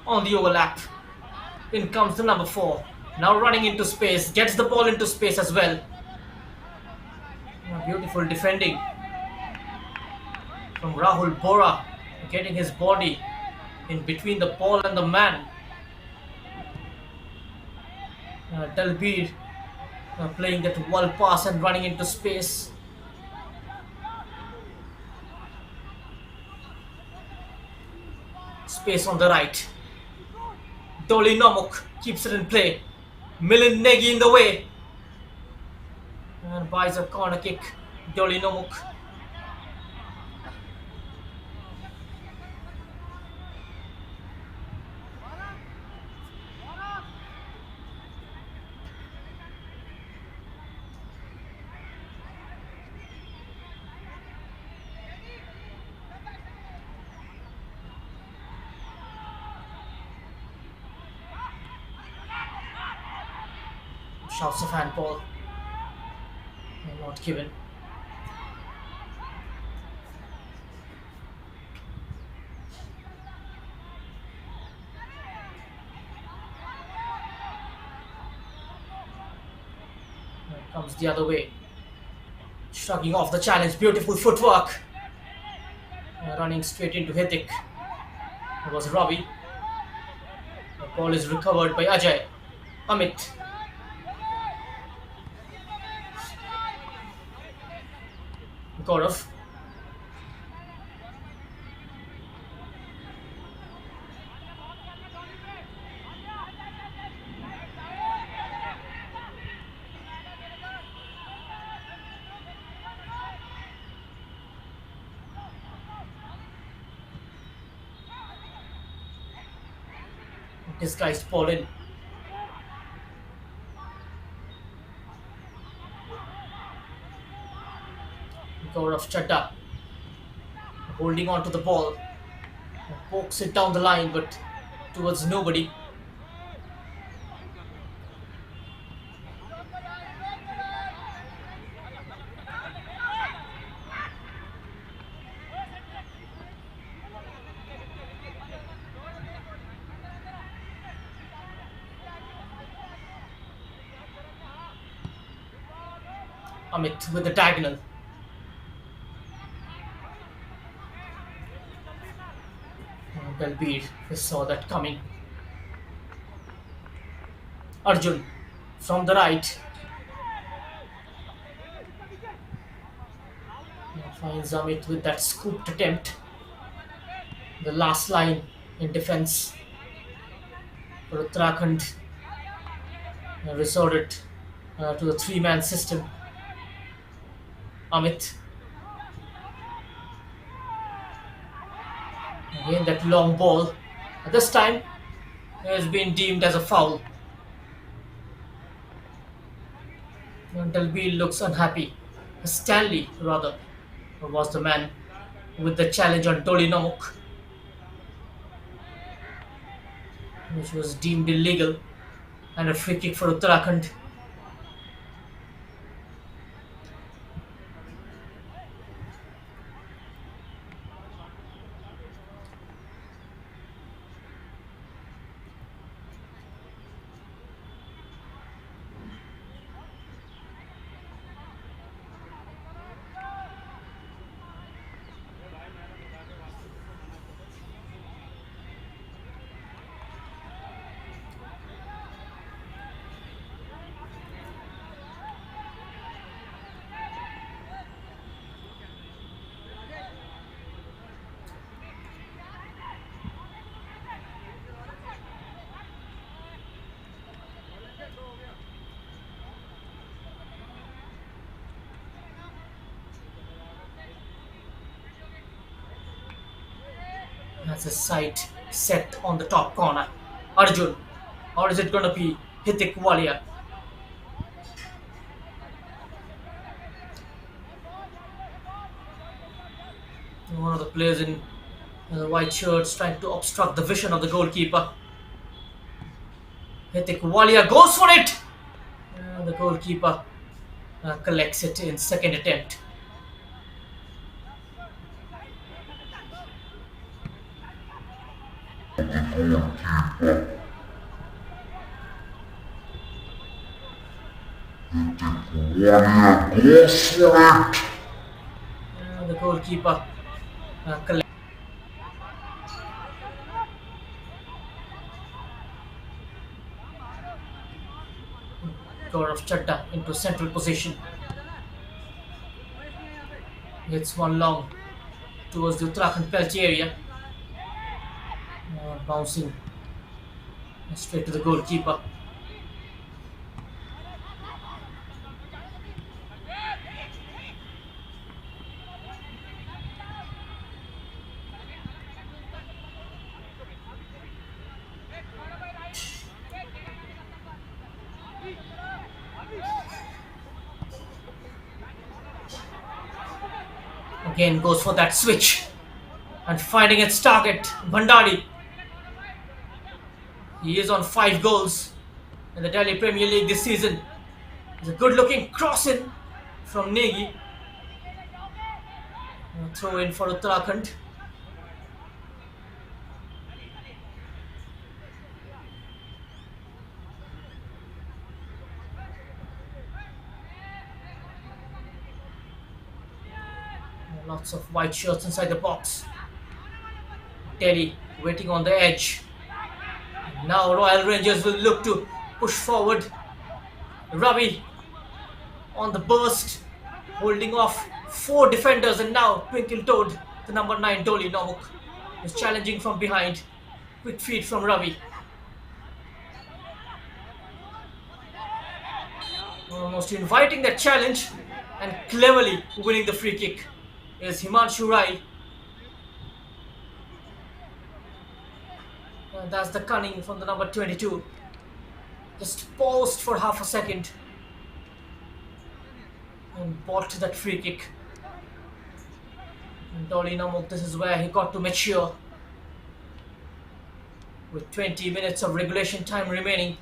On the overlap. In comes the number 4. Now running into space. Gets the ball into space as well. Beautiful defending from Rahul Bora. Getting his body in between the ball and the man. Dalbir playing that wall pass and running into space. Space on the right. Doli Nomuk keeps it in play. Milind Negi in the way. And buys a corner kick. Doli Nomuk. Shouts of handball. Not given. Comes the other way. Shrugging off the challenge. Beautiful footwork. Running straight into Hithik. It was Ravi. The ball is recovered by Ajay. Amit. Gaurav. Disguised ball in. Gaurav Chadda holding on to the ball. Pokes it down the line, but towards nobody. Amit with the diagonal. Belbir, he saw that coming. Arjun from the right. Finds Amit with that scooped attempt. The last line in defense for Uttarakhand resorted to the three-man system. Amit. Again that long ball. This time has been deemed as a foul. Dalby looks unhappy. Stanley, rather, was the man with the challenge on Dolly Namuk, which was deemed illegal, and a free kick for Uttarakhand. Has a sight set on the top corner. Arjun. Or is it going to be Hithik Walia? One of the players in the white shirts trying to obstruct the vision of the goalkeeper. Hithik Walia goes for it! And the goalkeeper collects it in second attempt. The goalkeeper collects. Gaurav Chadda into central position. Hits one long towards the Uttarakhand penalty area. Bouncing straight to the goalkeeper. Again goes for that switch and finding its target, Bhandari. He is on 5 goals in the Delhi Premier League this season. It's a good looking cross in from Negi. Throw in for Uttarakhand. Lots of white shirts inside the box. Delhi waiting on the edge. Now Royal Rangers will look to push forward. Ravi on the burst, holding off 4 defenders, and now Twinkle Toad, the number 9 Dolly Namuk, is challenging from behind. Quick feed from Ravi. Almost inviting that challenge and cleverly winning the free kick is Himanshu Rai. That's the cunning from the number 22. Just paused for half a second and bought that free kick. And Dolly Namuk, this is where he got to mature. With 20 minutes of regulation time remaining.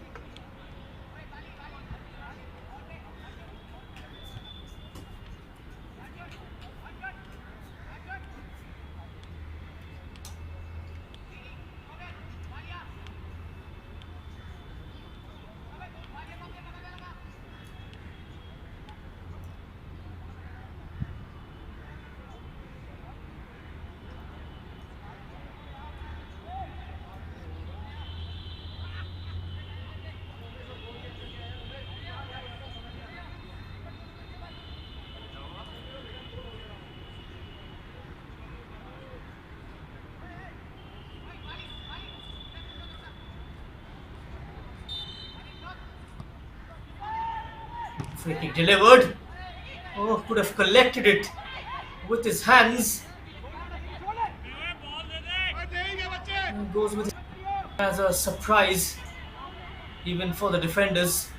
Free kick delivered. Oh, could have collected it with his hands. And goes with it as a surprise, even for the defenders.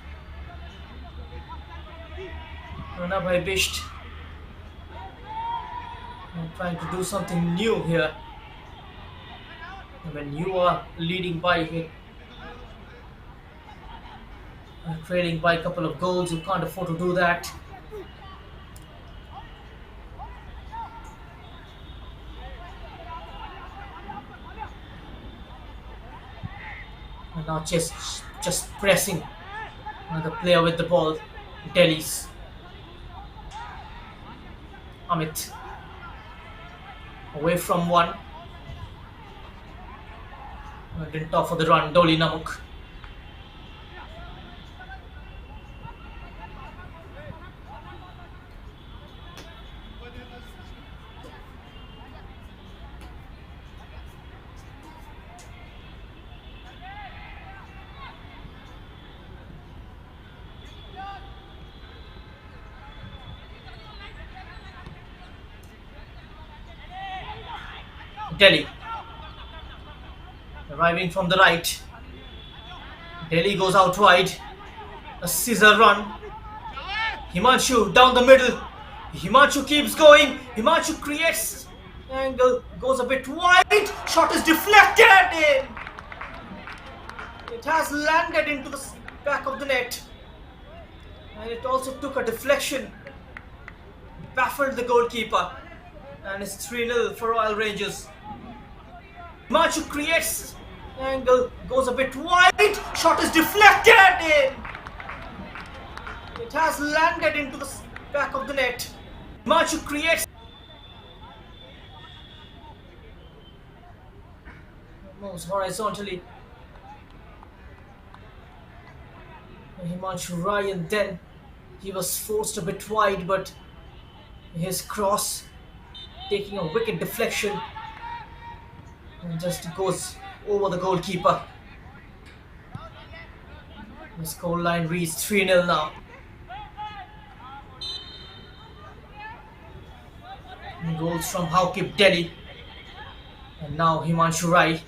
Ranabhai Bisht trying to do something new here. When you are leading by trailing by a couple of goals, you can't afford to do that. And now just pressing the player with the ball. Delhi's Amit away from one. Didn't offer the run. Dolly Namuk. Delhi arriving from the right. Delhi goes out wide. A scissor run. Himanshu down the middle. Himanshu keeps going. Himanshu creates angle. Goes a bit wide. Shot is deflected in. It has landed into the back of the net. And it also took a deflection. Baffled the goalkeeper. And it's 3-0 for Royal Rangers. Himanshu creates angle, goes a bit wide, shot is deflected in. It has landed into the back of the net. Himanshu creates, moves horizontally. Himanshu Ryan, then he was forced a bit wide, but his cross taking a wicked deflection and just goes over the goalkeeper. The scoreline reads 3-0 now. And goals from Haukip Delhi. And now Himanshu Rai.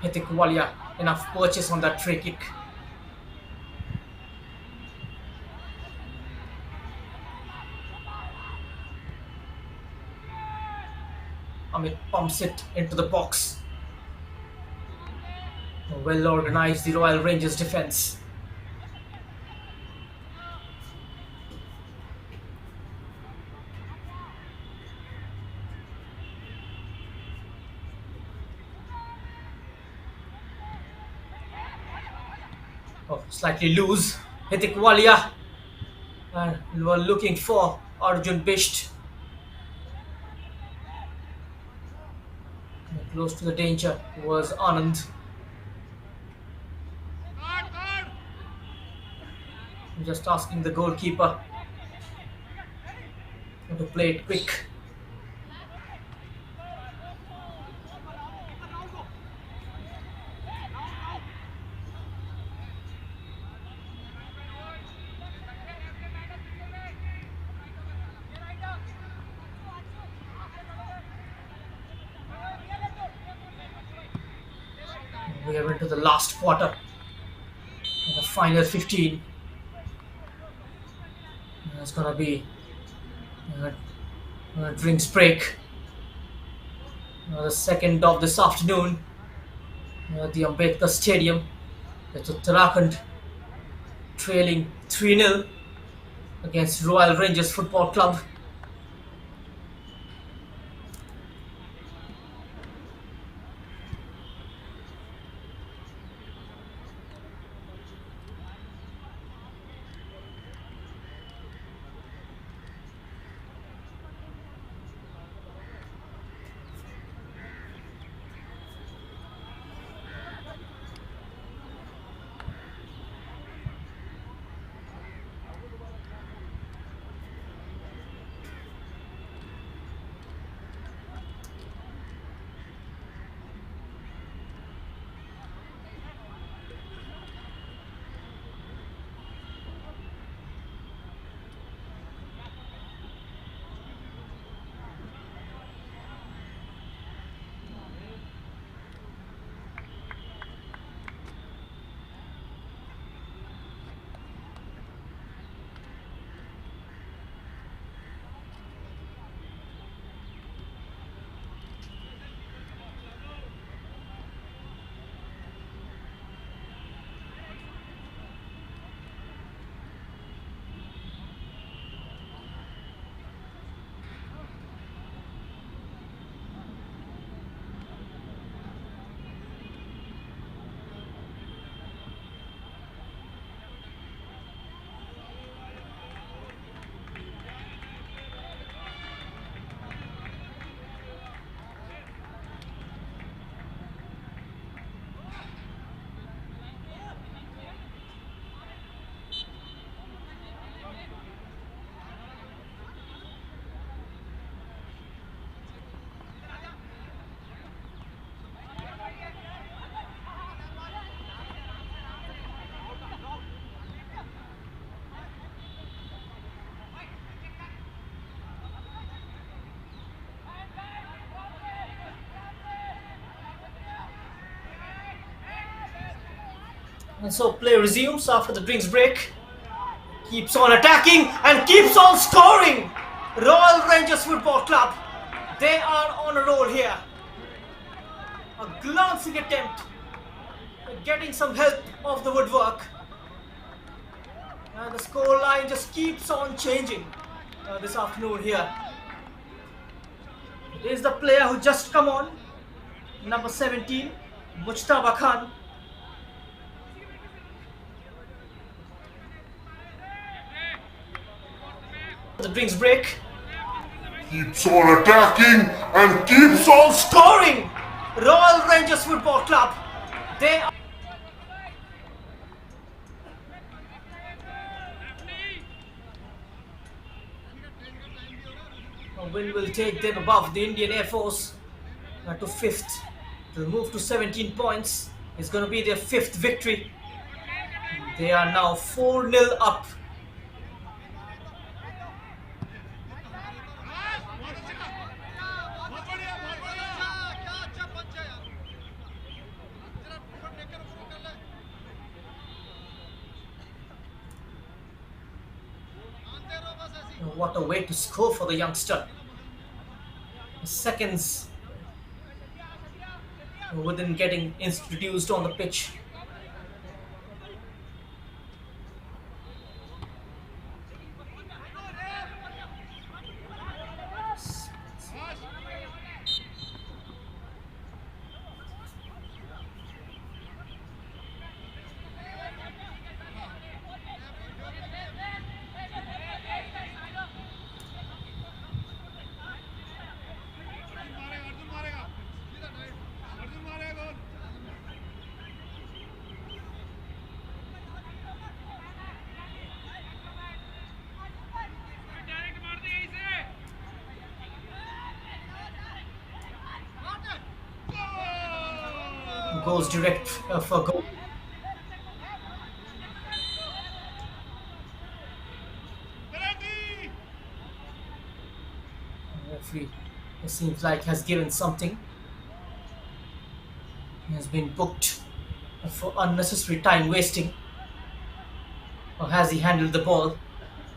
Hitik Walia, enough purchase on that free kick. Amit pumps it into the box. Well organized, the Royal Rangers defense. Slightly loose. Hitik Walia. And we were looking for Arjun Bisht. Close to the danger was Anand. Just asking the goalkeeper to play it quick. We are into the last quarter, the final 15. It's gonna be uh, drinks break. The second of this afternoon, the Ambedkar Stadium, with Uttarakhand trailing 3-0 against Royal Rangers Football Club. And so play resumes after the drinks break. Keeps on attacking and keeps on scoring. Royal Rangers Football Club, they are on a roll here. A glancing attempt, getting some help of the woodwork. And the score line just keeps on changing this afternoon here. It is the player who just come on, number 17, Mujtaba Khan. The drinks break. Keeps on attacking and keeps on Scoring! Royal Rangers Football Club, they are... A win will take them above the Indian Air Force to 5th. They'll move to 17 points. It's going to be their 5th victory. They are now 4-0 up. What a way to score for the youngster. Seconds within getting introduced on the pitch. goes direct for goal. Referee, it seems like has given something. He has been booked for unnecessary time wasting. Or has he handled the ball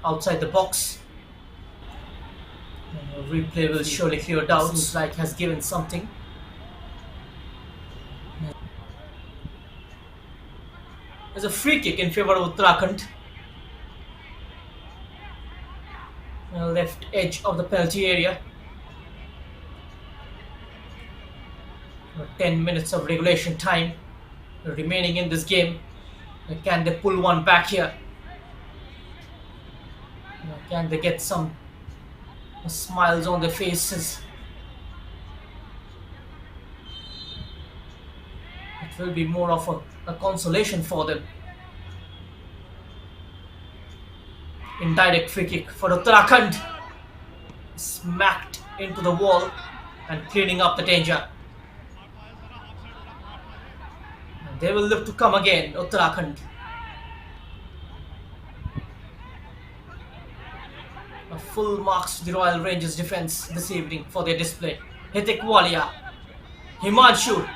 outside the box? Replay will surely clear doubts. Seems like has given something. There's a free kick in favour of Uttarakhand. Left edge of the penalty area. 10 minutes of regulation time remaining in this game. Can they pull one back here? Can they get some smiles on their faces? It will be more of a consolation for them. Indirect free kick for Uttarakhand. Smacked into the wall and cleaning up the danger. And they will look to come again, Uttarakhand. A full marks to the Royal Rangers defence this evening for their display. Hitik Walia. Himanshu.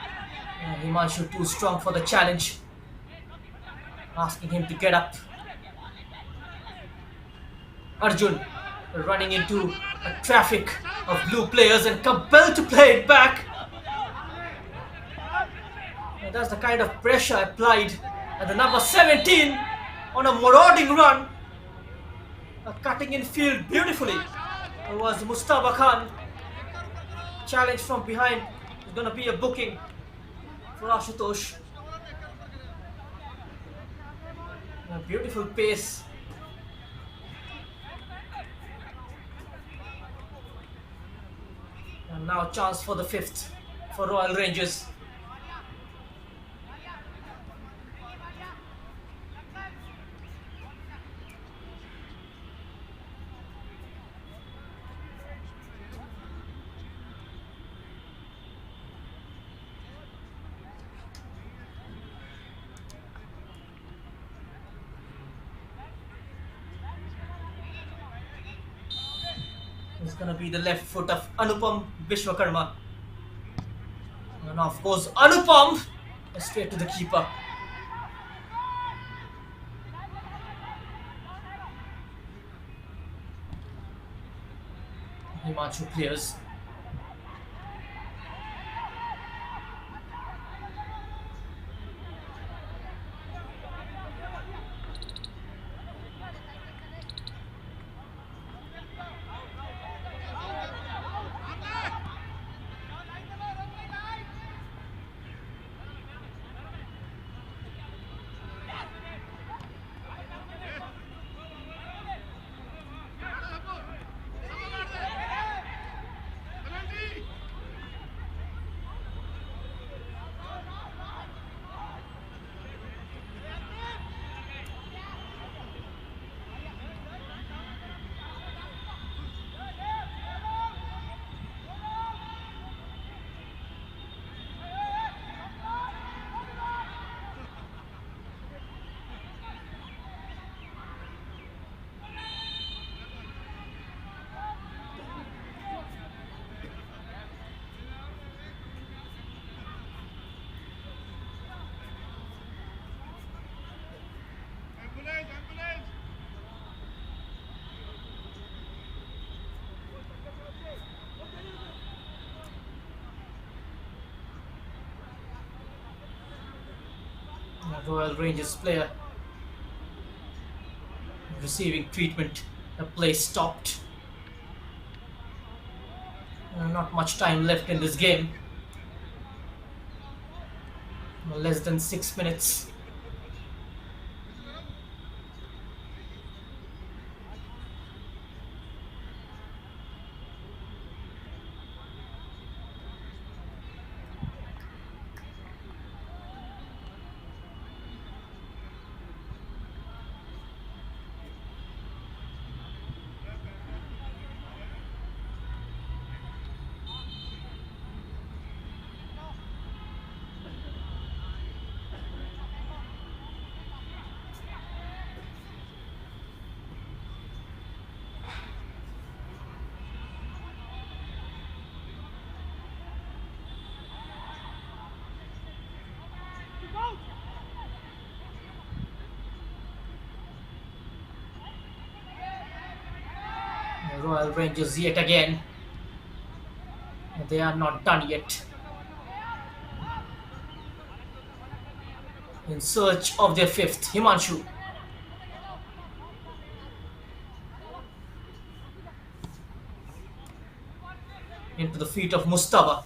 Himanshu too strong for the challenge. Asking him to get up. Arjun running into a traffic of blue players and compelled to play it back. And that's the kind of pressure applied at the number 17 on a marauding run. Cutting in field beautifully. It was Mustafa Khan. Challenge from behind is going to be a booking for Ashutosh. A beautiful pace. And now a chance for the fifth for Royal Rangers. It's going to be the left foot of Anupam Vishwakarma. And of course, Anupam straight to the keeper. Himanshu clears. Royal Rangers player receiving treatment. The play stopped. Not much time left in this game. Less than 6 minutes. Royal Rangers yet again. They are not done yet. In search of their fifth. Himanshu into the feet of Mustafa.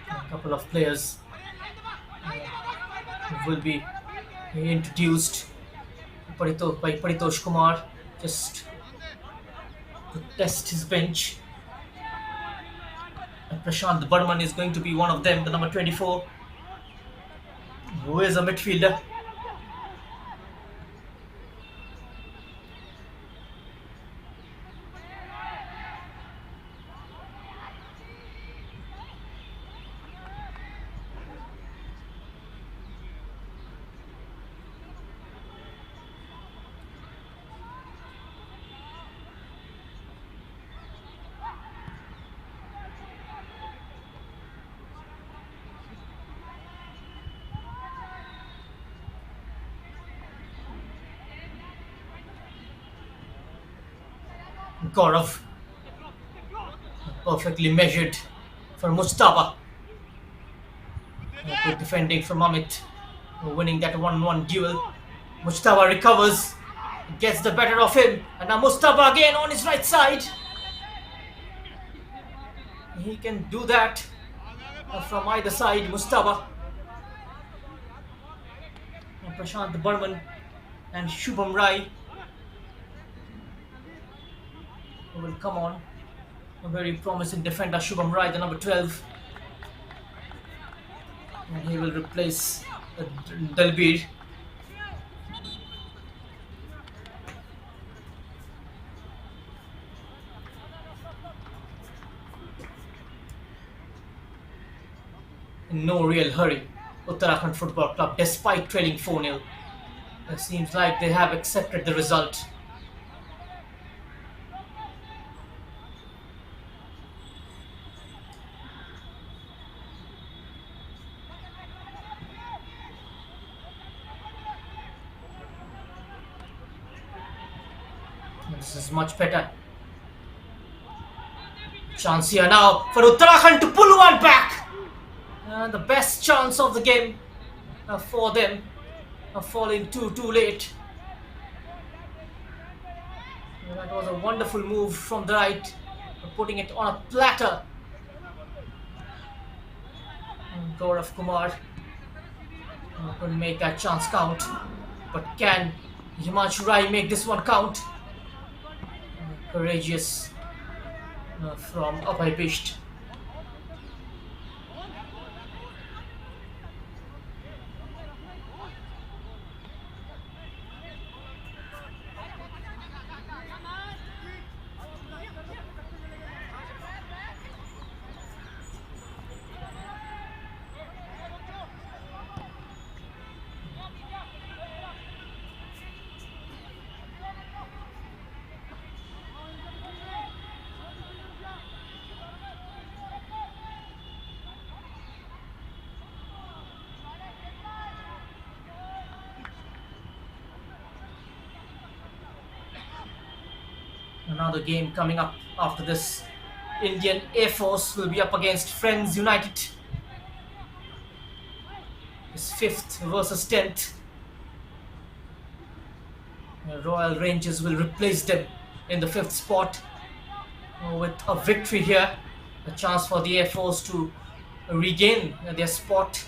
A couple of players will be introduced. By Paritosh Kumar just to test his bench. And Prashant Burman is going to be one of them, the number 24, who is a midfielder. Gaurav, perfectly measured for Mustafa. Good defending from Amit, winning that 1-1 duel. Mustafa recovers, gets the better of him, and now Mustafa again on his right side. He can do that from either side. Mustafa, and Prashant Burman, and Shubham Rai who will come on. A very promising defender, Shubham Rai, the number 12. And he will replace Dalbir. In no real hurry, Uttarakhand Football Club, despite trailing 4-0. It seems like they have accepted the result. This is much better. Chance here now for Uttarakhand to pull one back. The best chance of the game for them, falling too late. That was a wonderful move from the right, putting it on a platter. And Gaurav Kumar will make that chance count. But can Himanshu Rai make this one count? Courageous from Abhay Bisht. Another game coming up after this. Indian Air Force will be up against Friends United. It's 5th versus 10th. Royal Rangers will replace them in the 5th spot. With a victory here, a chance for the Air Force to regain their spot.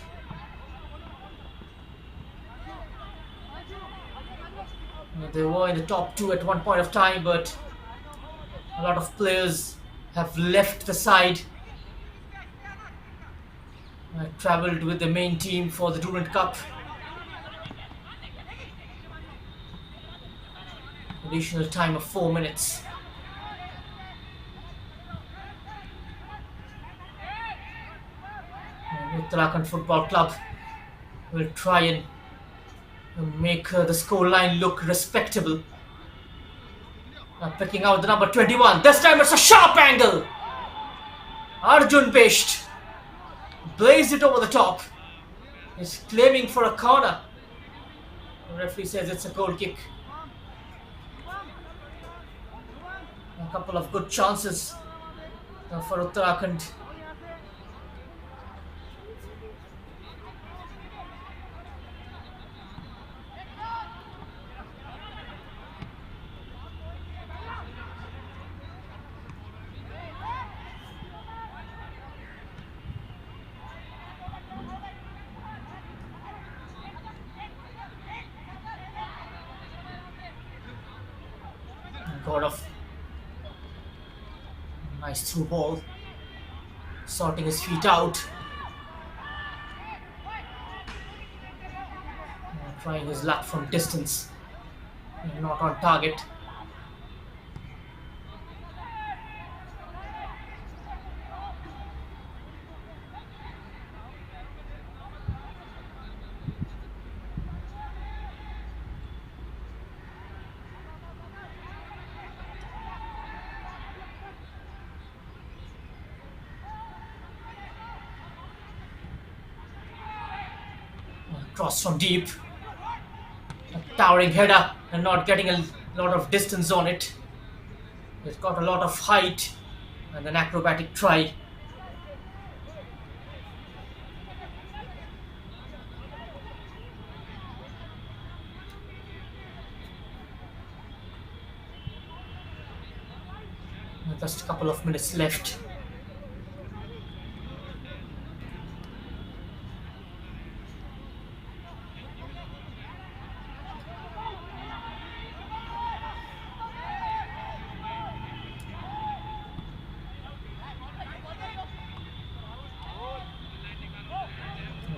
They were in the top 2 at one point of time, but a lot of players have left the side. Travelled with the main team for the Durand Cup. Additional time of 4 minutes. Uttarakhand Football Club will try and make the scoreline look respectable. Picking out the number 21. This time it's a sharp angle. Arjun Bisht blazed it over the top. He's claiming for a corner. The referee says it's a goal kick. A couple of good chances for Uttarakhand. God of nice through ball, sorting his feet out, trying his luck from distance, not on target. Cross from deep, a towering header and not getting a lot of distance on it. It's got a lot of height and an acrobatic try. Just a couple of minutes left.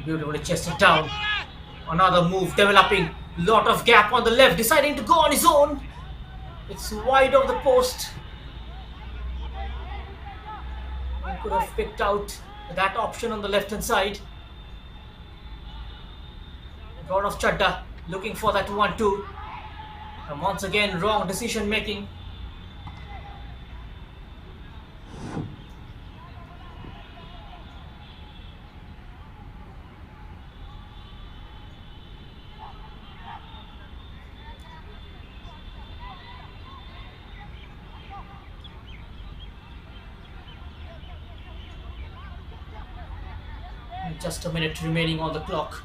Beautifully chested down. Another move developing. Lot of gap on the left. Deciding to go on his own. It's wide of the post. He could have picked out that option on the left hand side. God of Chadda looking for that 1-2. And once again, wrong decision making. Just a minute remaining on the clock.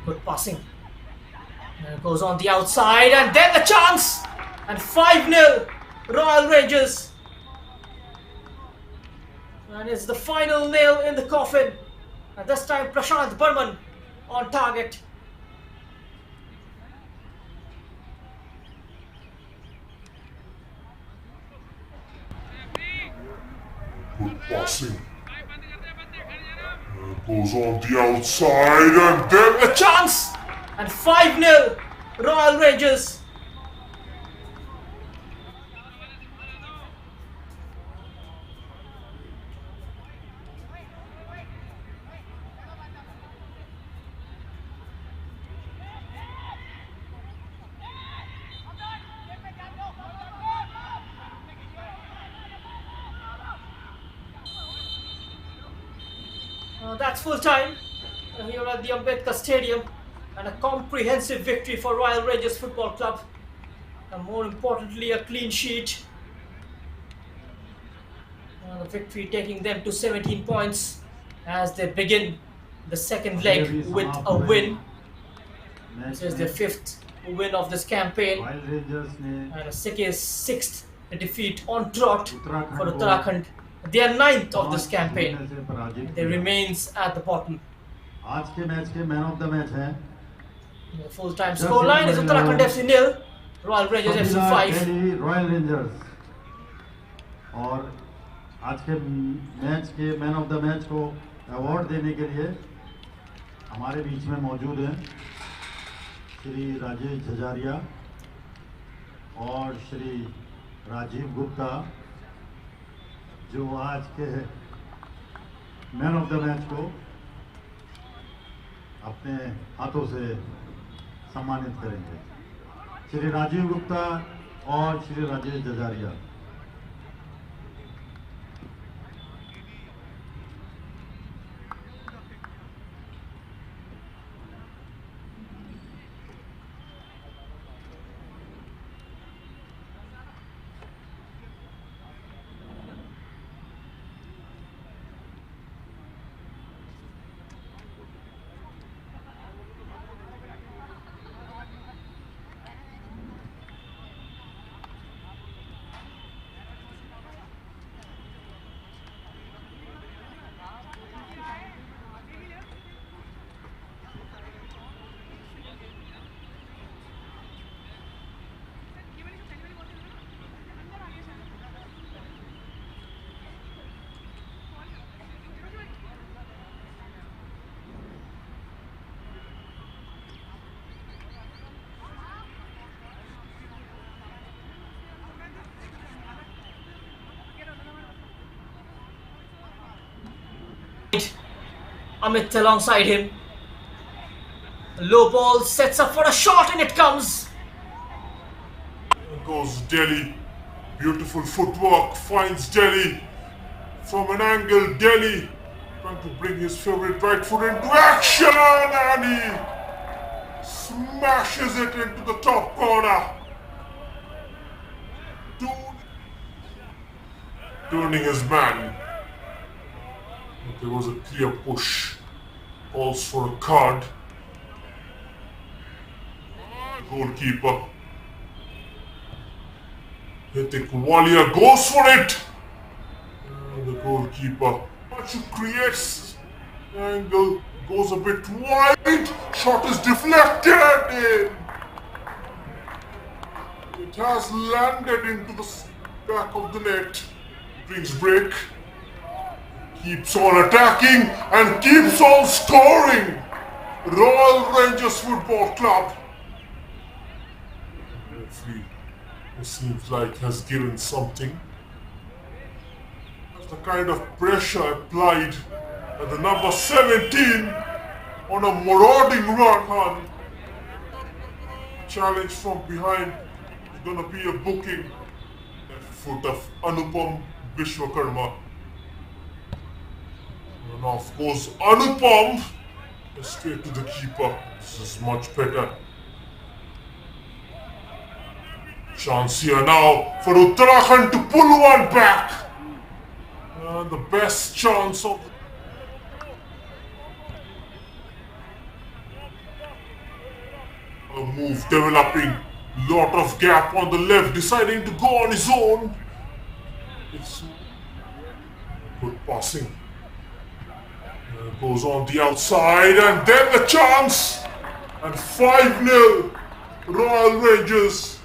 Good passing. And it goes on the outside, and then the chance! And 5-0 Royal Rangers. And it's the final nail in the coffin. And this time Prashant Burman on target. Good passing. Goes on the outside and then A chance! And 5-0 Royal Rangers. That's full time here at the Ambedkar Stadium, and a comprehensive victory for Royal Rangers Football Club, and more importantly a clean sheet. The victory taking them to 17 points as they begin the second leg with a win. This is their 5th win of this campaign and a sixth defeat on trot for Uttarakhand. They are 9th of this campaign. They remains at the bottom. आज के match के man of the match हैं The full-time scoreline is Uttarakhand FC 0, Royal Rangers FC 5. Royal rangers और आज के match के man of the match को award देने के लिए हमारे बीच में मौजूद हैं श्री राजेश झजारिया और श्री राजीव गुप्ता, जो आज के मैन ऑफ द मैच को अपने हाथों से सम्मानित करेंगे। श्री राजीव गुप्ता और Shri Rajesh Jhajharia. Amit alongside him. Low ball sets up for a shot and it comes. There goes Delhi. Beautiful footwork finds Delhi. From an angle, Delhi trying to bring his favorite right foot into action, and he smashes it into the top corner. Turning his man. There was a clear push. Calls for a card. Goalkeeper Hitik Walia goes for it. The goalkeeper creates angle, goes a bit wide. Shot is deflected. It has landed into the back of the net. Brings break. Keeps on attacking and keeps on scoring. Royal Rangers Football Club. Referee, it seems like has given something. That's the kind of pressure applied at the number 17 on a marauding run. Challenge from behind is going to be a booking. Left foot of Anupam Vishwakarma. And off goes Anupam. Straight to the keeper. This is much better. Chance here now for Uttarakhand to pull one back. And the best chance of a move developing. Lot of gap on the left, deciding to go on his own. It's good passing. Goes on the outside and then the chance. And 5-0 Royal Rangers.